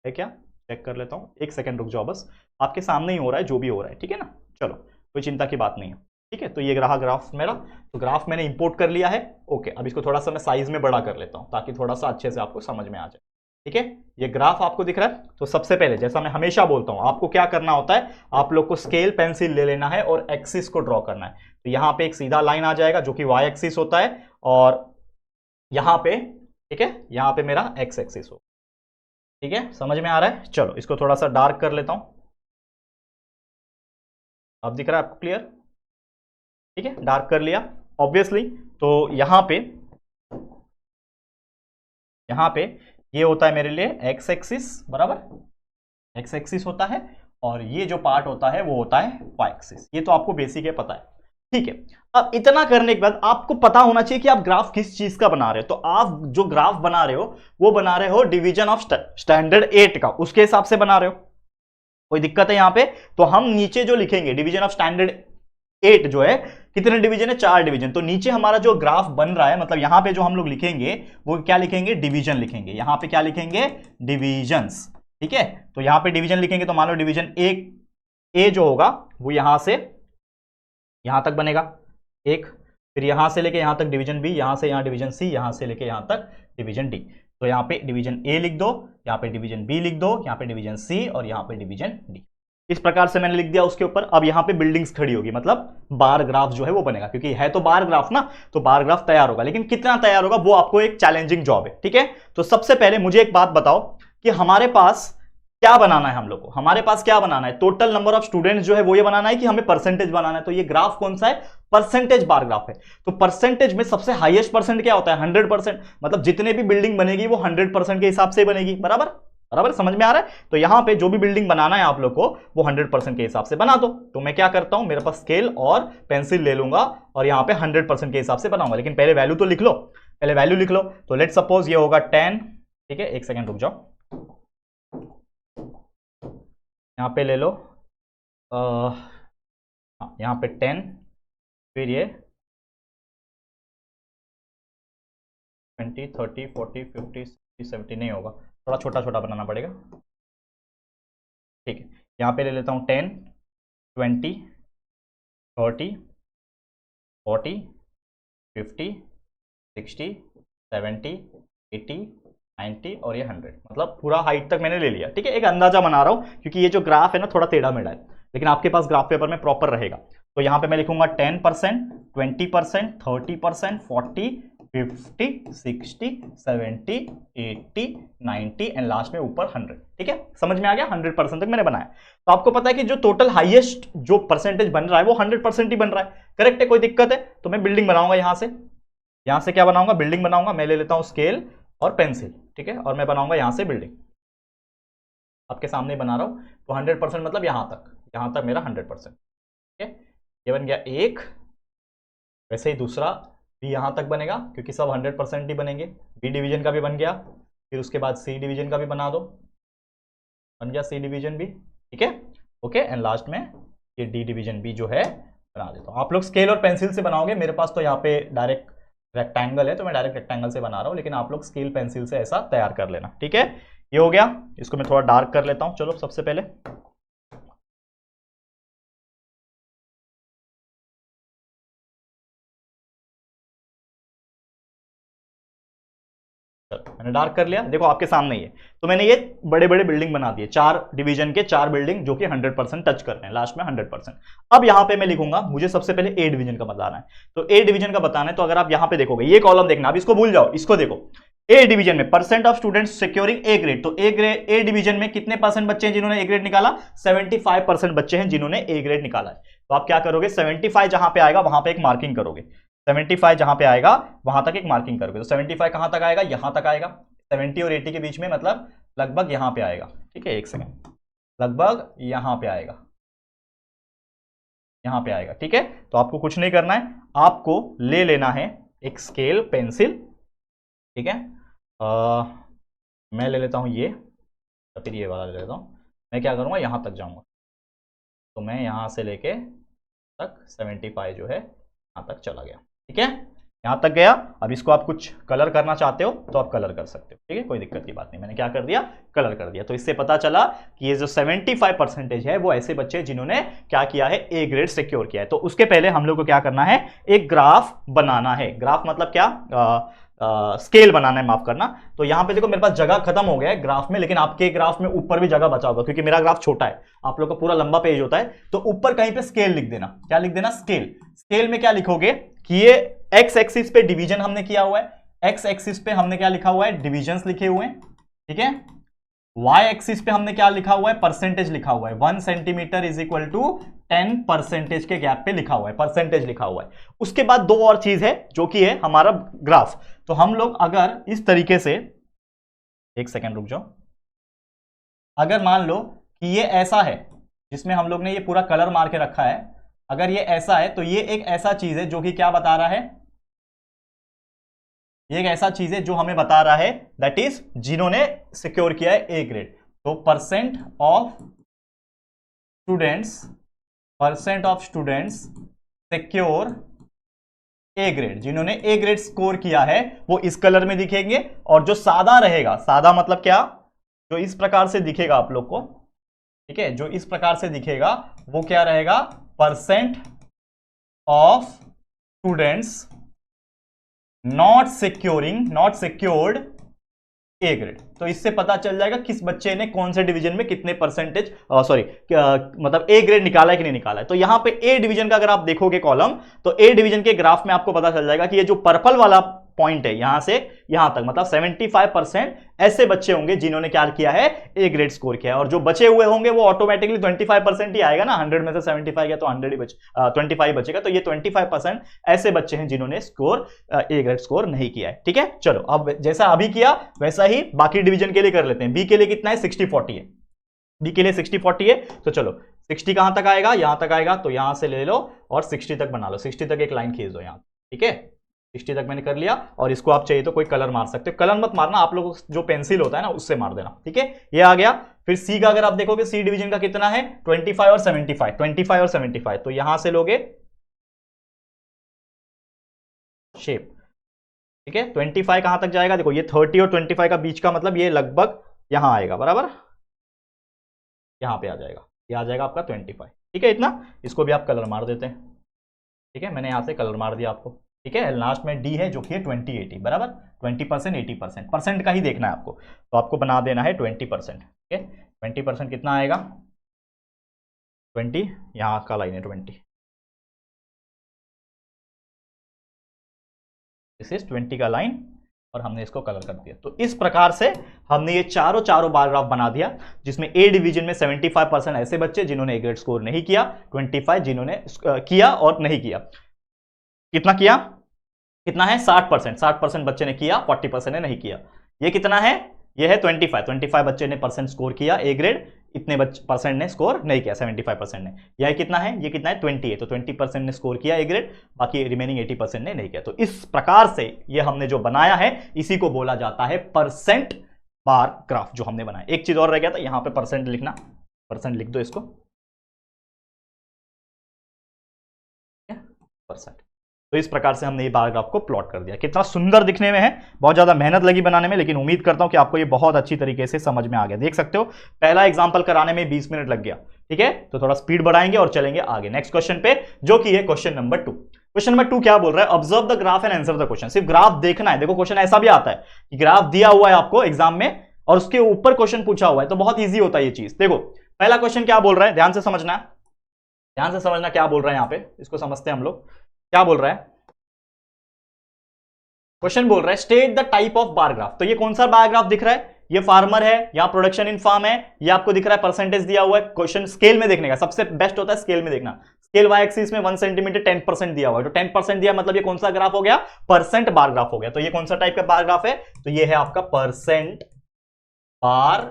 है क्या, चेक कर लेता हूं, एक सेकंड रुक जाओ, बस आपके सामने ही हो रहा है जो भी हो रहा है। ठीक है ना, चलो कोई चिंता की बात नहीं है। ठीक है, तो ये रहा ग्राफ मेरा, तो ग्राफ मैंने इंपोर्ट कर लिया है। ओके, अब इसको थोड़ा सा मैं साइज में बड़ा कर लेता हूं ताकि थोड़ा सा अच्छे से आपको समझ में आ जाए। ठीक है, ये ग्राफ आपको दिख रहा है। तो सबसे पहले, जैसा मैं हमेशा बोलता हूं, आपको क्या करना होता है, आप लोग को स्केल पेंसिल ले लेना है और एक्सिस को ड्रॉ करना है। तो यहां पे एक सीधा लाइन आ जाएगा जो कि वाई एक्सिस होता है, और यहां पे, ठीक है, यहां पे मेरा एक्स एक्सिस हो। ठीक है, समझ में आ रहा है। चलो इसको थोड़ा सा डार्क कर लेता हूं, अब दिख रहा है आपको क्लियर। ठीक है, डार्क कर लिया ऑब्वियसली। तो यहां पे ये होता है मेरे लिए एक्स एक्सिस, बराबर, एक्स एक्सिस होता है, और ये जो पार्ट होता है वो होता है वाई एक्सिस। ये तो आपको बेसिक है, पता है। ठीक है, अब इतना करने के बाद आपको पता होना चाहिए कि आप ग्राफ किस चीज का बना रहे हो। तो आप जो ग्राफ बना रहे हो वो बना रहे हो डिवीजन ऑफ स्टैंडर्ड 8 का, उसके हिसाब से बना रहे हो। कोई दिक्कत है यहां पे, तो हम नीचे जो लिखेंगे डिवीजन ऑफ स्टैंडर्ड 8 जो है, कितने डिवीजन है, 4 डिवीजन। तो नीचे हमारा जो ग्राफ बन रहा है, मतलब यहां पे जो हम लोग लिखेंगे वो क्या लिखेंगे, डिवीजन लिखेंगे। यहां पे क्या लिखेंगे, डिवीजंस। ठीक है, तो यहां पे डिवीजन लिखेंगे, तो मान लो डिवीजन ए जो होगा वो यहां से यहां तक बनेगा एक, फिर यहां से लेके यहां तक डिवीजन बी, यहां से यहां डिवीजन सी, यहां से लेके यहां तक डिवीजन डी। तो यहां पे डिवीजन ए लिख दो, यहां पे डिवीजन बी लिख दो, यहां पे डिवीजन सी, और यहां पे डिवीजन डी। इस प्रकार से मैंने लिख दिया उसके ऊपर। अब यहां पे बिल्डिंग्स खड़ी होगी, मतलब बार ग्राफ जो है वो बनेगा, क्योंकि है तो बार ग्राफ ना, तो बार ग्राफ तैयार होगा। लेकिन कितना तैयार होगा वो आपको एक चैलेंजिंग जॉब है। ठीक है, तो सबसे पहले मुझे एक बात बताओ कि हमारे पास क्या बनाना है, हम लोग को हमारे पास क्या बनाना है, टोटल नंबर ऑफ स्टूडेंट्स जो है वो ये बनाना है कि हमें परसेंटेज बनाना है। तो ये ग्राफ कौन सा है, परसेंटेज बार ग्राफ है। तो परसेंटेज में सबसे हाईएस्ट परसेंट क्या होता है, 100%। मतलब जितने भी बिल्डिंग बनेगी वो 100% के हिसाब से बनेगी, बराबर बराबर, समझ में आ रहा है। तो यहां पे जो भी बिल्डिंग बनाना है आप लोग को वो 100% के हिसाब से बना दो। तो मैं क्या करता हूं, मेरे पास स्केल और पेंसिल ले लूंगा और यहां पे 100% के हिसाब से बनाऊंगा। लेकिन पहले वैल्यू तो लिख लो, पहले वैल्यू लिख लो। तो लेट सपोज ये होगा 10। ठीक है, एक सेकेंड रुक जाओ, यहां पे ले लो, यहां पे 10, फिर ये 20, 30, 40, 50, 60, 70 नहीं होगा, थोड़ा छोटा छोटा बनाना पड़ेगा। ठीक है, यहाँ पे ले लेता हूँ 10, 20, 30, 40, 50, 60, 70, 80, 90 और ये 100, मतलब पूरा हाइट तक मैंने ले लिया। ठीक है, एक अंदाजा बना रहा हूँ क्योंकि ये जो ग्राफ है ना थोड़ा टेढ़ा मेढ़ा है, लेकिन आपके पास ग्राफ पेपर में प्रॉपर रहेगा। तो यहाँ पे मैं लिखूंगा 10%, 20%, 30%, 40, 50, 60, 70, 80, 90 एंड लास्ट में ऊपर 100। ठीक है, समझ में आ गया? 100% तक मैंने बनाया। तो आपको पता है कि जो टोटल हाईएस्ट जो परसेंटेज बन रहा है वो 100% ही बन रहा है। करेक्ट है, कोई दिक्कत है? तो मैं बिल्डिंग बनाऊंगा यहां से क्या बनाऊंगा? बिल्डिंग बनाऊंगा। मैं ले लेता हूं स्केल और पेंसिल, ठीक है, और मैं बनाऊंगा यहां से बिल्डिंग, आपके सामने बना रहा हूं। तो 100% मतलब यहां तक मेरा 100%। ठीक है, ये बन गया एक, वैसे ही दूसरा भी यहां तक बनेगा क्योंकि सब 100% ही बनेंगे। बी डिवीजन का भी बन गया, फिर उसके बाद सी डिवीजन का भी बना दो, बन गया सी डिवीजन भी। ठीक है, ओके, एंड लास्ट में ये डी डिवीजन भी जो है बना देता हूं। आप लोग स्केल और पेंसिल से बनाओगे, मेरे पास तो यहाँ पे डायरेक्ट रेक्टेंगल है तो मैं डायरेक्ट रेक्टेंगल से बना रहा हूँ, लेकिन आप लोग स्केल पेंसिल से ऐसा तैयार कर लेना। ठीक है, ये हो गया। इसको मैं थोड़ा डार्क कर लेता हूं। चलो सबसे पहले मैंने डार्क कर लिया, देखो आपके सामने ही है। तो मैंने ये बड़े बड़े बिल्डिंग बना दिए, 4 डिवीजन के 4 बिल्डिंग जो कि 100% टच कर रहे हैं, लास्ट में 100%। अब यहां पे मैं लिखूंगा, मुझे सबसे पहले ए डिवीजन का बताना है। तो ए डिवीजन का बताना है, तो अगर आप यहां पे देखोगे, ये कॉलम देखना, अब इसको भूल जाओ, इसको देखो। ए डिवीजन में percent of students securing A grade, तो ए डिवीजन में कितने परसेंट बच्चे हैं जिन्होंने ए ग्रेड निकाला? 75% बच्चे हैं जिन्होंने ए ग्रेड निकाला है। तो आप क्या करोगे? 75 जहां पे आएगा वहां पे एक मार्किंग करोगे। 75 जहां पे आएगा वहां तक एक मार्किंग करोगे। तो 75 कहां तक आएगा? यहां तक आएगा। 70 और 80 के बीच में, मतलब लगभग यहां पे आएगा। ठीक है, एक सेकंड, लगभग यहां पे आएगा, यहां पे आएगा। ठीक है, तो आपको कुछ नहीं करना है, आपको ले लेना है एक स्केल पेंसिल। ठीक है, मैं ले लेता हूं ये, तो फिर ये वाला ले लेता हूं। मैं क्या करूंगा, यहां तक जाऊंगा। तो मैं यहां से लेके तक 75 जो है यहां तक चला गया। ठीक है, यहां तक गया। अब इसको आप कुछ कलर करना चाहते हो तो आप कलर कर सकते हो। ठीक है, कोई दिक्कत की बात नहीं। मैंने क्या कर दिया? कलर कर दिया। तो इससे पता चला कि ये जो 75% है वो ऐसे बच्चे जिन्होंने क्या किया है? ए ग्रेड सिक्योर किया है। तो उसके पहले हम लोग को क्या करना है? एक ग्राफ बनाना है। ग्राफ मतलब क्या? स्केल बनाना है, माफ करना। तो यहां पे देखो मेरे पास जगह खत्म हो गया है ग्राफ में, लेकिन आपके ग्राफ में ऊपर भी जगह बचा होगा क्योंकि मेरा ग्राफ छोटा है, आप लोग का पूरा लंबा पेज होता है। तो ऊपर कहीं पे स्केल लिख देना। क्या लिख देना? स्केल। स्केल में क्या लिखोगे कि ये एक्स एक्सिस पे डिवीजन हमने किया हुआ है, एक्स एक्सिस पे हमने क्या लिखा हुआ है? डिविजन्स लिखे हुए हैं। ठीक है, वाई एक्सिस पे हमने क्या लिखा हुआ है? परसेंटेज लिखा हुआ है। 1 सेंटीमीटर इज इक्वल टू 10% के गैप पे लिखा हुआ है, परसेंटेज लिखा हुआ है। उसके बाद दो और चीज है जो कि है हमारा ग्राफ। तो हम लोग अगर इस तरीके से, एक सेकेंड रुक जाओ, अगर मान लो कि ये ऐसा है जिसमें हम लोग ने ये पूरा कलर मार के रखा है, अगर ये ऐसा है तो ये एक ऐसा चीज है जो कि क्या बता रहा है? ये एक ऐसा चीज है जो हमें बता रहा है दैट इज जिन्होंने सिक्योर किया है ए ग्रेड। तो percent of students secure A grade, जिन्होंने ए ग्रेड स्कोर किया है वो इस कलर में दिखेंगे। और जो सादा रहेगा, सादा मतलब क्या? जो इस प्रकार से दिखेगा आप लोग को, ठीक है, जो इस प्रकार से दिखेगा वो क्या रहेगा? Percent of students not secured A grade. तो इससे पता चल जाएगा किस बच्चे ने कौन से डिवीजन में कितने परसेंटेज मतलब ए ग्रेड निकाला है कि नहीं निकाला है। तो यहां पे ए डिवीजन का अगर आप देखोगे कॉलम, तो ए डिवीजन के ग्राफ में आपको पता चल जाएगा कि ये जो पर्पल वाला पॉइंट है यहां से यहां तक, मतलब 75% ऐसे बच्चे होंगे जिन्होंने क्या किया है? ए ग्रेड स्कोर किया है। और जो बचे हुए होंगे वो ऑटोमेटिकली 25% ही आएगा ना, 100 में से 75 गया तो 100 ही 25 बचेगा। तो ये 25% ऐसे बच्चे हैं जिन्होंने ए ग्रेड स्कोर नहीं किया है। ठीक है, चलो अब जैसा अभी किया वैसा ही बाकी डिवीजन के लिए कर लेते हैं। बी के लिए कितना है? 60-40 है। बी के लिए 60-40 है। तो चलो 60 कहां तक आएगा? यहां तक आएगा। तो यहां से ले लो और 60 तक बना लो। 60 तक एक लाइन खींच दो यहां। ठीक है, 60 तक मैंने कर लिया। और इसको आप चाहिए तो कोई कलर मार सकते हो, कलर मत मारना, आप लोग जो पेंसिल होता है ना उससे मार देना। ठीक है, ये आ गया। फिर सी का अगर आप देखोगे, सी डिवीजन का कितना है? 25 और 75, 25 और 75। तो यहां से लोगे शेप। ठीक है, 25 कहां तक जाएगा, देखो ये 30 और 25 का बीच का मतलब ये लगभग यहां आएगा, बराबर यहां पे आ जाएगा, ये आ जाएगा आपका 25। ठीक है, इतना, इसको भी आप कलर मार देते हैं। ठीक है, मैंने यहां से कलर मार दिया आपको। ठीक है, लास्ट में डी है जो कि है 20/80, बराबर 20% 80%, परसेंट का ही देखना है आपको, तो आपको बना देना है 20%। ठीक है, 20% कितना आएगा, 20, यहाँ का लाइन है 20, दिस इज 20 का लाइन, और हमने इसको कलर कर दिया। तो इस प्रकार से हमने ये चारों बार ग्राफ बना दिया, जिसमें ए डिवीजन में 75% ऐसे बच्चे जिन्होंने ए ग्रेड स्कोर नहीं किया, 25 जिन्होंने किया और नहीं किया। कितना किया, कितना है 60%, 60% बच्चे ने किया, 40% ने नहीं किया। ये कितना है, ये है 25 बच्चे ने परसेंट स्कोर किया ए ग्रेड, इतने परसेंट ने स्कोर नहीं किया, 75% ने। यह कितना है, ये कितना है 20 है, तो 20% ने स्कोर किया ए ग्रेड, बाकी रिमेनिंग 80% ने नहीं किया। तो इस प्रकार से ये हमने जो बनाया है इसी को बोला जाता है परसेंट बार ग्राफ जो हमने बनाया। एक चीज और रह गया था, यहां पे परसेंट लिखना, परसेंट लिख दो इसको, परसेंट। तो इस प्रकार से हमने ये बार ग्राफ को प्लॉट कर दिया। कितना सुंदर दिखने में है, बहुत ज्यादा मेहनत लगी बनाने में, लेकिन उम्मीद करता हूं कि आपको ये बहुत अच्छी तरीके से समझ में आ गया। देख सकते हो पहला एग्जांपल कराने में 20 मिनट लग गया। ठीक है, तो थोड़ा स्पीड बढ़ाएंगे और चलेंगे आगे नेक्स्ट क्वेश्चन पे, जो कि है क्वेश्चन नंबर 2। क्वेश्चन नंबर 2 क्या बोल रहा है, observe the graph and answer the question. सिर्फ ग्राफ देखना है। देखो क्वेश्चन ऐसा भी आता है कि ग्राफ दिया हुआ है आपको एग्जाम में और उसके ऊपर क्वेश्चन पूछा हुआ है, तो बहुत ईजी होता है ये चीज। देखो पहला क्वेश्चन क्या बोल रहा है, ध्यान से समझना, ध्यान से समझना क्या बोल रहा है, यहां पे इसको समझते हैं हम लोग। क्या बोल रहा है, क्वेश्चन बोल रहा है state the type of bar graph. तो ये कौन सा बार ग्राफ दिख रहा है, ये फार्मर है, यहां प्रोडक्शन इन फार्म है, ये आपको दिख रहा है परसेंटेज दिया हुआ है। क्वेश्चन स्केल में देखने का सबसे बेस्ट होता है, स्केल में देखना। स्केल वाई एक्सिस में 1 सेंटीमीटर 10% दिया हुआ है, तो 10% दिया मतलब ये कौन सा ग्राफ हो गया, परसेंट बार ग्राफ हो गया। तो ये कौन सा टाइप का बार ग्राफ है, तो ये है आपका परसेंट बार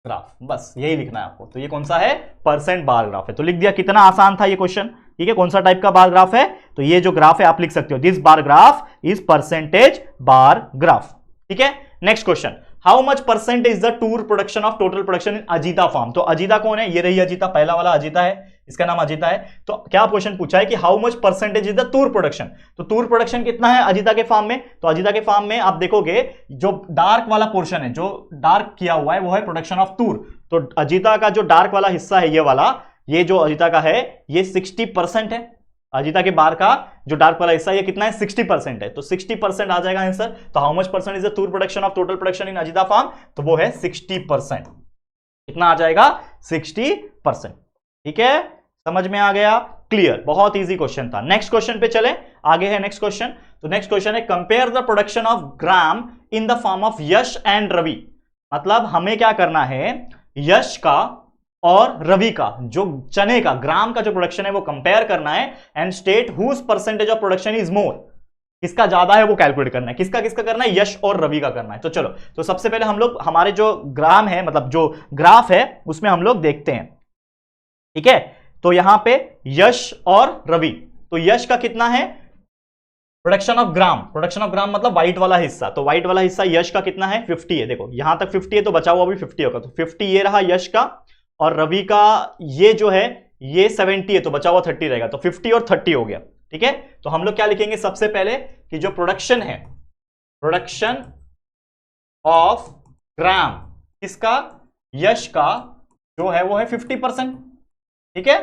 ग्राफ, बस यही लिखना है आपको। तो ये कौन सा है, परसेंट बार ग्राफ है। तो लिख दिया, कितना आसान था ये क्वेश्चन। ठीक है, कौन सा टाइप का बार ग्राफ है, तो ये जो ग्राफ है आप लिख सकते हो, this bar graph is percentage bar graph. ठीक है, next question, how much percent is the tur production of total production in Ajita farm. तो अजीता कौन है, ये रही अजीता, पहला वाला अजीता है, इसका नाम अजीता है। तो क्या क्वेश्चन पूछा है कि how much percentage is the tur production, तो टूर प्रोडक्शन कितना है अजीता के फार्म में। तो अजीता के फार्म में आप देखोगे जो डार्क वाला पोर्शन है, जो डार्क किया हुआ है वो है प्रोडक्शन ऑफ टूर। तो अजीता का जो डार्क वाला हिस्सा है ये वाला, ये जो अजीता का है ये 60% है। अजीता के बार का जो डार्क वाला हिस्सा ये कितना है, 60% है। तो 60% आ जाएगा आंसर। तो how much percent is the tur production of total production in Ajita farm, तो वो है 60%। कितना आ जाएगा, 60%। ठीक है, समझ में आ गया, क्लियर, बहुत इजी क्वेश्चन था। नेक्स्ट क्वेश्चन पे चले, आगे है नेक्स्ट क्वेश्चन। तो नेक्स्ट क्वेश्चन है compare the production of gram in the farm of Yash and Ravi. मतलब हमें क्या करना है, यश का और रवि का, जो चने का ग्राम का जो प्रोडक्शन है वो कंपेयर करना है, and state whose percentage of production is more, किसका ज्यादा है वो कैलकुलेट करना है। किसका किसका करना है, यश और रवि का करना है। तो चलो, तो सबसे पहले हम लोग हमारे जो ग्राम है, मतलब जो ग्राफ है उसमें हम लोग देखते हैं। ठीक है, तो यहां पे यश और रवि, तो यश का कितना है, production of gram, production of gram मतलब व्हाइट वाला हिस्सा, तो व्हाइट वाला हिस्सा यश का कितना है 50 है। देखो यहां तक 50 है, तो बचा हुआ भी 50 होगा, तो 50 ये रहा यश का, और रवि का ये जो है ये 70 है, तो बचा हुआ 30 रहेगा, तो 50 और 30 हो गया। ठीक है, तो हम लोग क्या लिखेंगे सबसे पहले कि जो प्रोडक्शन है, प्रोडक्शन ऑफ ग्राम किसका, यश का जो है वो है 50%। ठीक है,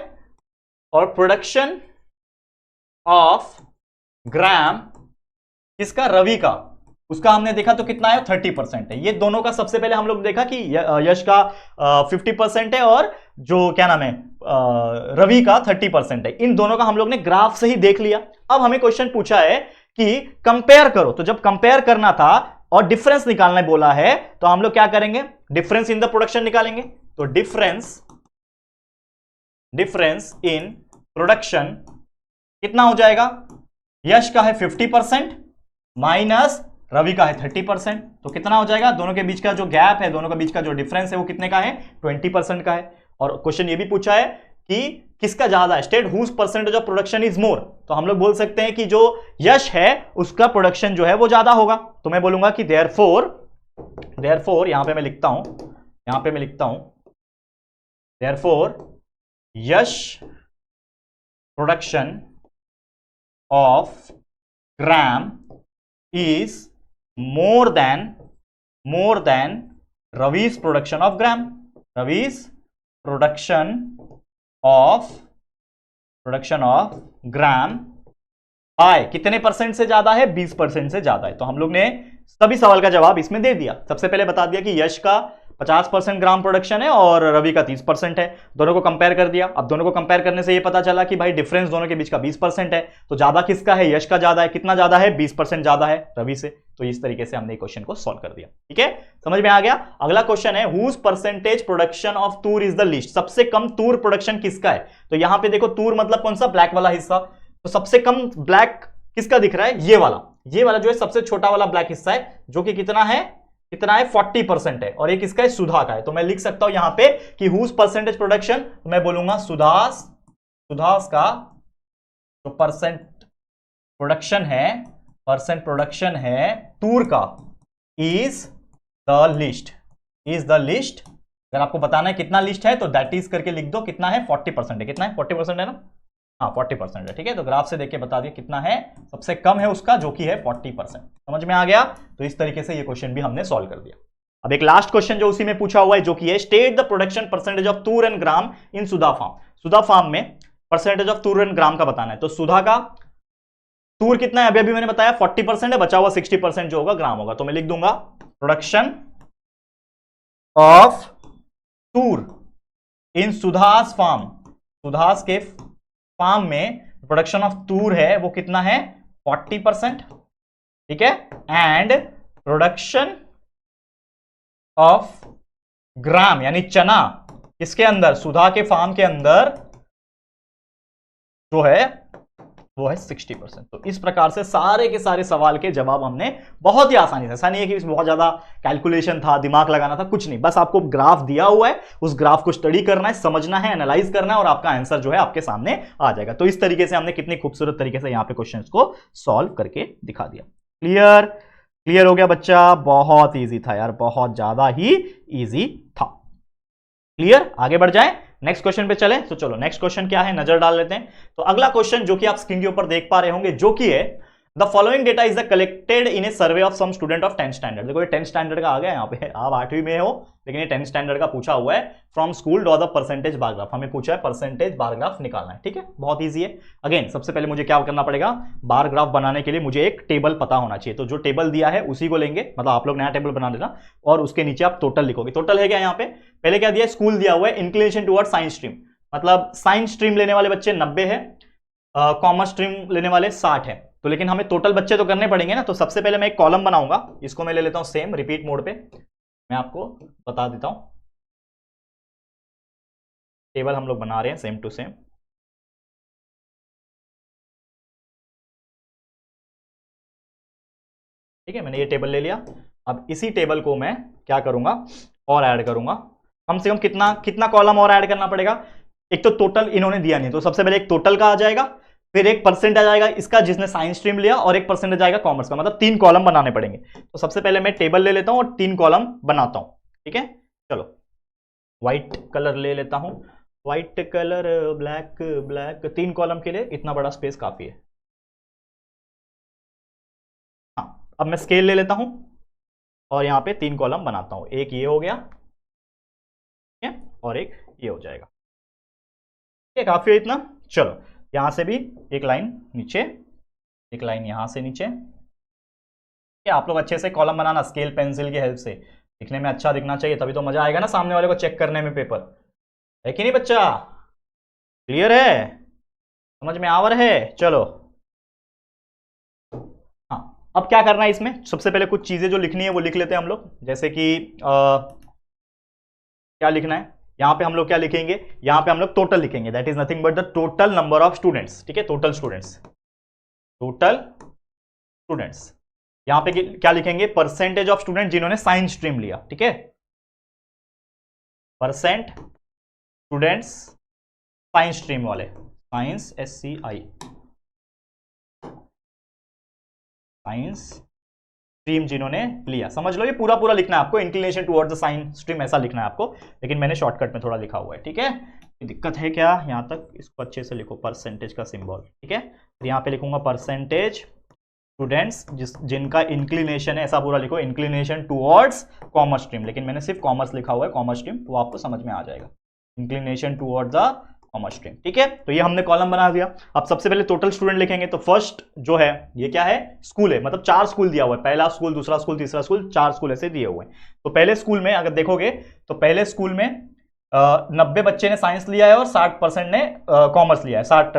और प्रोडक्शन ऑफ ग्राम किसका, रवि का, उसका हमने देखा तो कितना है 30% है। ये दोनों का सबसे पहले हम लोग देखा कि यश का 50% है और जो क्या नाम है रवि का 30% है। इन दोनों का हम लोग ने ग्राफ से ही देख लिया। अब हमें क्वेश्चन पूछा है कि कंपेयर करो, तो जब कंपेयर करना था और डिफरेंस निकालना बोला है, तो हम लोग क्या करेंगे, डिफरेंस इन द प्रोडक्शन निकालेंगे। तो डिफरेंस इन प्रोडक्शन कितना हो जाएगा, यश का है 50% माइनस रवि का है 30%, तो कितना हो जाएगा, दोनों के बीच का जो गैप है, दोनों के बीच का जो डिफरेंस है वो कितने का है 20% का है। और क्वेश्चन ये भी पूछा है कि किसका ज्यादा है, state whose percentage of production is more, तो हम लोग बोल सकते हैं कि जो यश है उसका प्रोडक्शन जो है वो ज्यादा होगा। तो मैं बोलूंगा कि देयरफॉर यहां पे मैं लिखता हूं therefore Yash production of gram is more than Ravi's production of gram. Ravi's production of gram by कितने परसेंट से ज्यादा है? 20% से ज्यादा है। तो हम लोग ने सभी सवाल का जवाब इसमें दे दिया। सबसे पहले बता दिया कि यश का 50% ग्राम प्रोडक्शन है और रवि का 30% है। दोनों को कंपेयर कर दिया। अब दोनों को कंपेयर करने से ये पता चला कि भाई डिफरेंस दोनों के बीच का 20% है। तो ज्यादा किसका है? यश का ज्यादा है। कितना ज्यादा है? 20% ज्यादा है रवि से। तो इस तरीके से हमने क्वेश्चन को सॉल्व कर दिया। ठीक है, समझ में आ गया। अगला क्वेश्चन है whose percentage production of tur is the least. सबसे कम तूर प्रोडक्शन किसका है? तो यहां पे देखो, तूर मतलब कौन सा? ब्लैक वाला हिस्सा। तो सबसे कम ब्लैक किसका दिख रहा है? ये वाला जो है सबसे छोटा वाला ब्लैक हिस्सा है, जो कि कितना है? 40% है। और ये किसका है? सुधा का है। तो मैं लिख सकता हूं यहां पे कि हुज परसेंटेज प्रोडक्शन, तो मैं बोलूंगा सुधास का जो परसेंट प्रोडक्शन है तूर का इज द लिस्ट। अगर आपको बताना है कितना लिस्ट है तो दैट इज करके लिख दो। कितना है? 40% है। कितना है? 40% है ना? हाँ 40% है। ठीक है, तो ग्राफ से देख के बता दिया कितना है। सबसे कम है उसका, जो कि है 40%। समझ में आ गया। तो इस तरीके से ये क्वेश्चन भी हमने सॉल्व कर दिया। अब एक लास्ट क्वेश्चन जो उसी में पूछा हुआ है, जो कि है state the production percentage of tur and gram in Sudha farm. Sudha farm में percentage of tur and gram का बताना है। तो सुधा का तूर कितना है? अभी मैंने बताया 40% है, बचा हुआ 60% जो होगा ग्राम होगा। तो मैं लिख दूंगा प्रोडक्शन ऑफ तूर इन सुधास फार्म। सुधास के फार्म में प्रोडक्शन ऑफ तूर है वो कितना है? 40%। ठीक है, एंड प्रोडक्शन ऑफ ग्राम यानी चना इसके अंदर, सुधा के फार्म के अंदर जो है वो है 60%। तो इस प्रकार से सारे के सारे सवाल के जवाब हमने बहुत ही आसानी से, ऐसा नहीं है कि इसमें बहुत ज्यादा कैलकुलेशन था, दिमाग लगाना था, कुछ नहीं। बस आपको ग्राफ दिया हुआ है, उस ग्राफ को स्टडी करना है, समझना है, एनालाइज करना है और आपका आंसर जो है आपके सामने आ जाएगा। तो इस तरीके से हमने कितनी खूबसूरत तरीके से यहां पे क्वेश्चंस को सॉल्व करके दिखा दिया। क्लियर हो गया बच्चा? बहुत ईजी था यार, बहुत ज्यादा ही ईजी था। क्लियर? आगे बढ़ जाए, नेक्स्ट क्वेश्चन पे चले। तो चलो नेक्स्ट क्वेश्चन क्या है, नजर डाल लेते हैं। तो अगला क्वेश्चन जो कि आप स्क्रीन के ऊपर देख पा रहे होंगे, जो कि है the following data is collected in a survey of some student of 10th standard. देखो ये 10th स्टैंडर्ड का आ गया यहाँ पे, आप 8वीं में हो लेकिन ये 10th स्टैंडर्ड का पूछा हुआ है। From school draw the percentage bar graph. हमें पूछा है परसेंटेज बार ग्राफ निकालना है। ठीक है, बहुत ईजी है। अगेन सबसे पहले मुझे क्या करना पड़ेगा? बार ग्राफ बनाने के लिए मुझे एक टेबल पता होना चाहिए। तो जो टेबल दिया है उसी को लेंगे, मतलब आप लोग नया टेबल बना लेना और उसके नीचे आप टोटल लिखोगे। टोटल है क्या यहाँ पे? पहले क्या दिया? स्कूल दिया हुआ है, इंक्लिनेशन टुवर्ड साइंस स्ट्रीम, मतलब साइंस स्ट्रीम लेने वाले बच्चे 90 है, कॉमर्स स्ट्रीम लेने वाले 60 है। तो लेकिन हमें टोटल बच्चे तो करने पड़ेंगे ना। तो सबसे पहले मैं एक कॉलम बनाऊंगा, इसको मैं ले लेता हूं सेम रिपीट मोड पे। मैं आपको बता देता हूं, टेबल हम लोग बना रहे हैं सेम टू सेम। ठीक है, मैंने ये टेबल ले लिया। अब इसी टेबल को मैं क्या करूंगा? और ऐड करूंगा। कम से कम कितना कॉलम और ऐड करना पड़ेगा? एक तो टोटल इन्होंने दिया नहीं, तो सबसे पहले एक टोटल का आ जाएगा, फिर एक परसेंट आ जाएगा इसका जिसने साइंस स्ट्रीम लिया, और एक परसेंट आ जाएगा कॉमर्स का। मतलब 3 कॉलम बनाने पड़ेंगे। तो सबसे पहले मैं टेबल ले लेता हूं और 3 कॉलम बनाता हूं। ठीक है, चलो व्हाइट कलर ले लेता हूं, व्हाइट कलर, ब्लैक 3 कॉलम के लिए इतना बड़ा स्पेस काफी है। हाँ, अब मैं स्केल ले लेता हूं और यहां पे 3 कॉलम बनाता हूं। एक ये हो गया, ठीक है, और एक ये हो जाएगा। ठीक है, काफी है इतना। चलो यहां से भी एक लाइन नीचे, एक लाइन यहां से नीचे। आप लोग अच्छे से कॉलम बनाना स्केल पेंसिल की हेल्प से, दिखने में अच्छा दिखना चाहिए, तभी तो मजा आएगा ना सामने वाले को चेक करने में पेपर, है कि नहीं बच्चा? क्लियर है? समझ में आवर है? चलो हाँ, अब क्या करना है इसमें? सबसे पहले कुछ चीजें जो लिखनी है वो लिख लेते हैं हम लोग। जैसे कि क्या लिखना है यहां पे? हम लोग क्या लिखेंगे? यहां पे हम लोग टोटल लिखेंगे, that is nothing but the total number of students. ठीक है, टोटल स्टूडेंट्स यहां पे क्या लिखेंगे? परसेंटेज ऑफ स्टूडेंट जिन्होंने साइंस स्ट्रीम लिया। ठीक है, परसेंट स्टूडेंट्स साइंस स्ट्रीम वाले, साइंस SCI, साइंस स्ट्रीम जिन्होंने लिया। समझ लो ये पूरा पूरा लिखना है आपको, inclination towards the science stream ऐसा लिखना है आपको, लेकिन मैंने शॉर्टकट में थोड़ा लिखा हुआ है। ठीक है, दिक्कत है क्या यहां तक? इसको अच्छे से लिखो, परसेंटेज का सिंबल। ठीक है, फिर यहां पे लिखूंगा परसेंटेज स्टूडेंट्स जिनका इंक्लिनेशन है, ऐसा पूरा लिखो, इंक्लिनेशन टुवर्ड्स कॉमर्स स्ट्रीम, लेकिन मैंने सिर्फ कॉमर्स लिखा हुआ है, कॉमर्स स्ट्रीम, वो आपको समझ में आ जाएगा, inclination towards the commerce stream. ठीक है, तो ये हमने कॉलम बना दिया। अब सबसे पहले टोटल स्टूडेंट लिखेंगे, तो फर्स्ट जो है ये क्या है, स्कूल है, मतलब 4 स्कूल दिया हुआ है, पहला स्कूल, दूसरा स्कूल, तीसरा स्कूल, 4 स्कूल ऐसे दिए हुए हैं। तो पहले स्कूल में अगर देखोगे तो पहले स्कूल में 90 बच्चे ने साइंस लिया है और 60% ने कॉमर्स लिया है, 60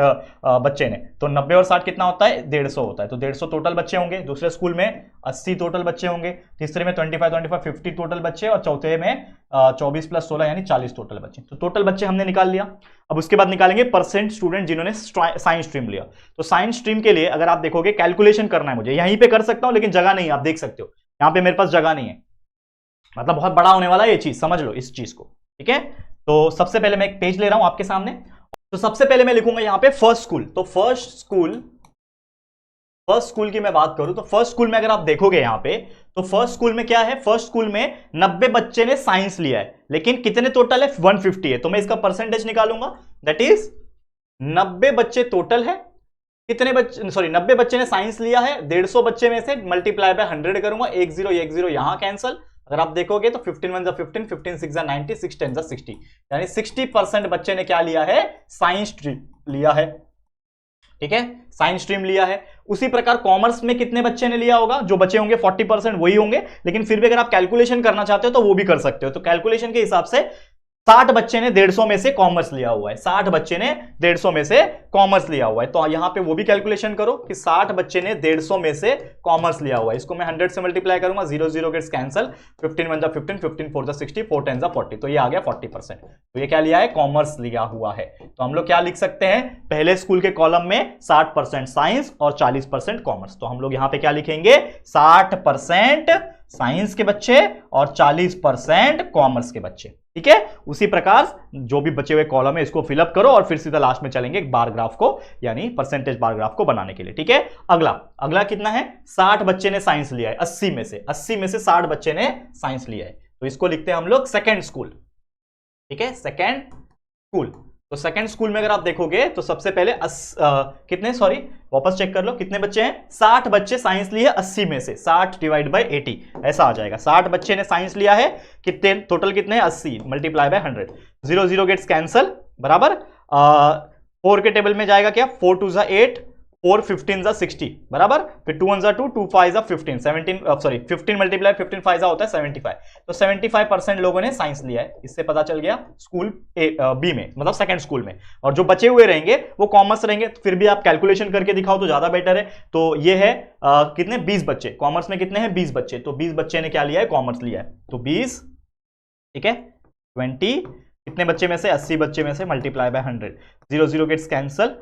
बच्चे ने, तो 90 और 60 कितना होता है, 150 होता है, तो 150 टोटल बच्चे होंगे। दूसरे स्कूल में 80 टोटल बच्चे होंगे, तीसरे में 25 50 टोटल बच्चे, और चौथे में 24 + 16 यानी 40 टोटल बच्चे। तो टोटल बच्चे हमने निकाल लिया। अब उसके बाद निकालेंगे परसेंट स्टूडेंट जिन्होंने साइंस स्ट्रीम लिया। तो साइंस स्ट्रीम के लिए अगर आप देखोगे कैलकुलेशन करना है मुझे, यहीं पे कर सकता हूं लेकिन जगह नहीं, आप देख सकते हो यहां पे मेरे पास जगह नहीं है, मतलब बहुत बड़ा होने वाला है ये चीज, समझ लो इस चीज को। ठीक है, तो सबसे पहले मैं एक पेज ले रहा हूं आपके सामने, तो सबसे पहले मैं लिखूंगा यहां पे फर्स्ट स्कूल। तो फर्स्ट स्कूल की मैं बात करूं तो फर्स्ट स्कूल में अगर आप देखोगे यहां पे, तो फर्स्ट स्कूल में क्या है, फर्स्ट स्कूल में 90 बच्चे ने साइंस लिया है, लेकिन कितने टोटल है, 150 है, तो मैं इसका परसेंटेज निकालूंगा, दैट इज 90 बच्चे टोटल है, कितने बच्चे, सॉरी 90 बच्चे ने साइंस लिया है, 150 बच्चे में से मल्टीप्लाई बाय 100 करूंगा, 1 0 यहां कैंसल। अगर आप देखोगे तो 15 1 15, 15 6 90, 6 10 60, यानी 60% बच्चे ने क्या लिया है, साइंस स्ट्रीम लिया है। ठीक है, साइंस स्ट्रीम लिया है। उसी प्रकार कॉमर्स में कितने बच्चे ने लिया होगा, जो बचे होंगे 40% वही होंगे, लेकिन फिर भी अगर आप कैलकुलेशन करना चाहते हो तो वो भी कर सकते हो। तो कैलकुलेशन के हिसाब से 60 बच्चे ने 150 में से कॉमर्स लिया हुआ है, 60 बच्चे ने 150 में से कॉमर्स लिया हुआ है, तो यहां पे वो भी कैलकुलेशन करो कि 60 बच्चे ने 150 में से कॉमर्स लिया हुआ है। इसको मैं 100 से मल्टीप्लाई करूंगा, 0 0 गेट्स कैंसल, 15 1 15, 15 4 60, 4 10 40, तो ये आ गया 40%। तो ये क्या लिया है, कॉमर्स लिया हुआ है। तो हम लोग क्या लिख सकते हैं, पहले स्कूल के कॉलम में 60% साइंस और 40% कॉमर्स, तो हम लोग यहां पे क्या लिखेंगे, 60% साइंस के बच्चे और 40% कॉमर्स के बच्चे। ठीक है, उसी प्रकार जो भी बचे हुए कॉलम है इसको फिलअप करो और फिर सीधा लास्ट में चलेंगे एक बार ग्राफ को, यानी परसेंटेज बार ग्राफ को बनाने के लिए। ठीक है, अगला कितना है, 60 बच्चे ने साइंस लिया है, 80 में से 60 बच्चे ने साइंस लिया है, तो इसको लिखते हैं हम लोग सेकेंड स्कूल। ठीक है, सेकेंड स्कूल। तो सेकंड स्कूल में अगर आप देखोगे तो सबसे पहले कितने, सॉरी वापस चेक कर लो, कितने बच्चे हैं, 60 बच्चे साइंस लिए 80 में से, 60 / 80 ऐसा आ जाएगा। 60 बच्चे ने साइंस लिया है, कितने टोटल, कितने हैं, 80 मल्टीप्लाई बाय 100, 0 0 गेट्स कैंसल, बराबर 4 के टेबल में जाएगा क्या, 4 2 8, 4 15 60, बराबर, फिर 2 1 2, 2 5 15, 17 सॉरी 15 मल्टीप्लाई 15 5 होता है 75, तो 75% लोगों ने साइंस लिया है। इससे पता चल गया स्कूल बी में, मतलब सेकंड स्कूल में, और जो बचे हुए रहेंगे वो कॉमर्स रहेंगे। तो फिर भी आप कैलकुलेशन करके दिखाओ तो ज्यादा बेटर है। तो ये है कितने, 20 बच्चे, कॉमर्स में कितने हैं, 20 बच्चे, तो 20 बच्चे ने क्या लिया है, कॉमर्स लिया है, तो 20, ठीक है, 20 कितने बच्चे में से, 80 बच्चे में से मल्टीप्लाई बाय 100, 0 0 गेट्स कैंसल,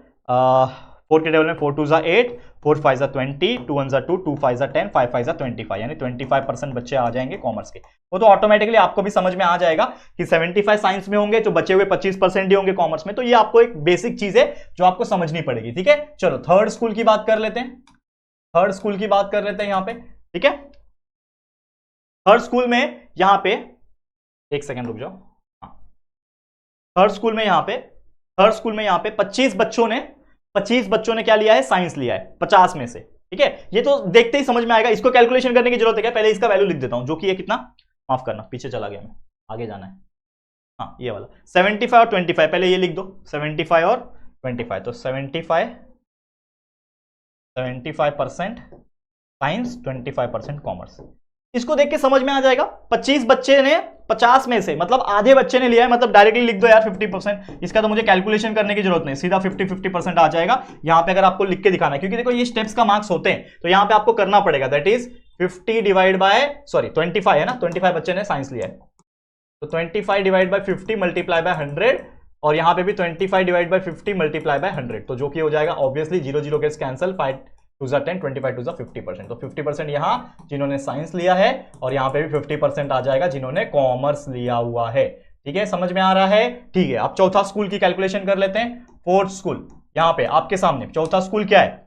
4 के टेबल में 4 2 8, 4 5 20, 2 1 2, 2 5 10, 5 5 25, यानी 25% बच्चे आ जाएंगे कॉमर्स के। वो तो ऑटोमेटिकली आपको भी समझ में आ जाएगा कि 75 साइंस में होंगे, जो बचे हुए 25% ही होंगे कॉमर्स में। तो ये आपको एक बेसिक चीज है जो आपको समझनी पड़ेगी। ठीक है, चलो थर्ड स्कूल की बात कर लेते हैं, थर्ड स्कूल की बात कर लेते हैं यहां पे। ठीक है, थर्ड स्कूल में यहां पे, एक सेकेंड रुक जाओ, थर्ड स्कूल में यहां पे 25 बच्चों ने क्या लिया है, साइंस लिया है 50 में से। ठीक है, ये तो देखते ही समझ में आएगा, इसको कैलकुलेशन करने की जरूरत है क्या, पहले इसका वैल्यू लिख देता हूं, जो कि है कितना, माफ करना पीछे चला गया मैं, आगे जाना है, हाँ ये वाला 75 और 25, पहले ये लिख दो 75 और 25, तो 75% साइंस, 25% कॉमर्स। इसको देख के समझ में आ जाएगा, 25 बच्चे ने 50 में से, मतलब आधे बच्चे ने लिया है, मतलब डायरेक्टली लिख दो यार 50%, इसका तो मुझे कैलकुलेशन करने की जरूरत नहीं, सीधा 50% आ जाएगा। यहां पे अगर आपको लिख के दिखाना है, क्योंकि देखो ये स्टेप्स का मार्क्स होते हैं, तो यहां पे आपको करना पड़ेगा, that is 50 divide by, sorry 25 है ना, 25 बच्चे ने साइंस लिया है, तो 25 डिवाइड बाय 50 मल्टीप्लाई बाय 100, और यहां पे भी 25 डिवाइड बाय 50 मल्टीप्लाई बाय 100, तो जो कि हो जाएगा ऑब्वियसली 0 0 गेट्स कैंसल, 5 2 10, 25 2 50%, तो 50% यहां जिन्होंने साइंस लिया है, और यहां पे भी 50% आ जाएगा जिन्होंने कॉमर्स लिया हुआ है। ठीक है, समझ में आ रहा है। ठीक है, अब चौथा स्कूल की कैलकुलेशन कर लेते हैं। फोर्थ स्कूल, यहां पे आपके सामने चौथा स्कूल क्या है,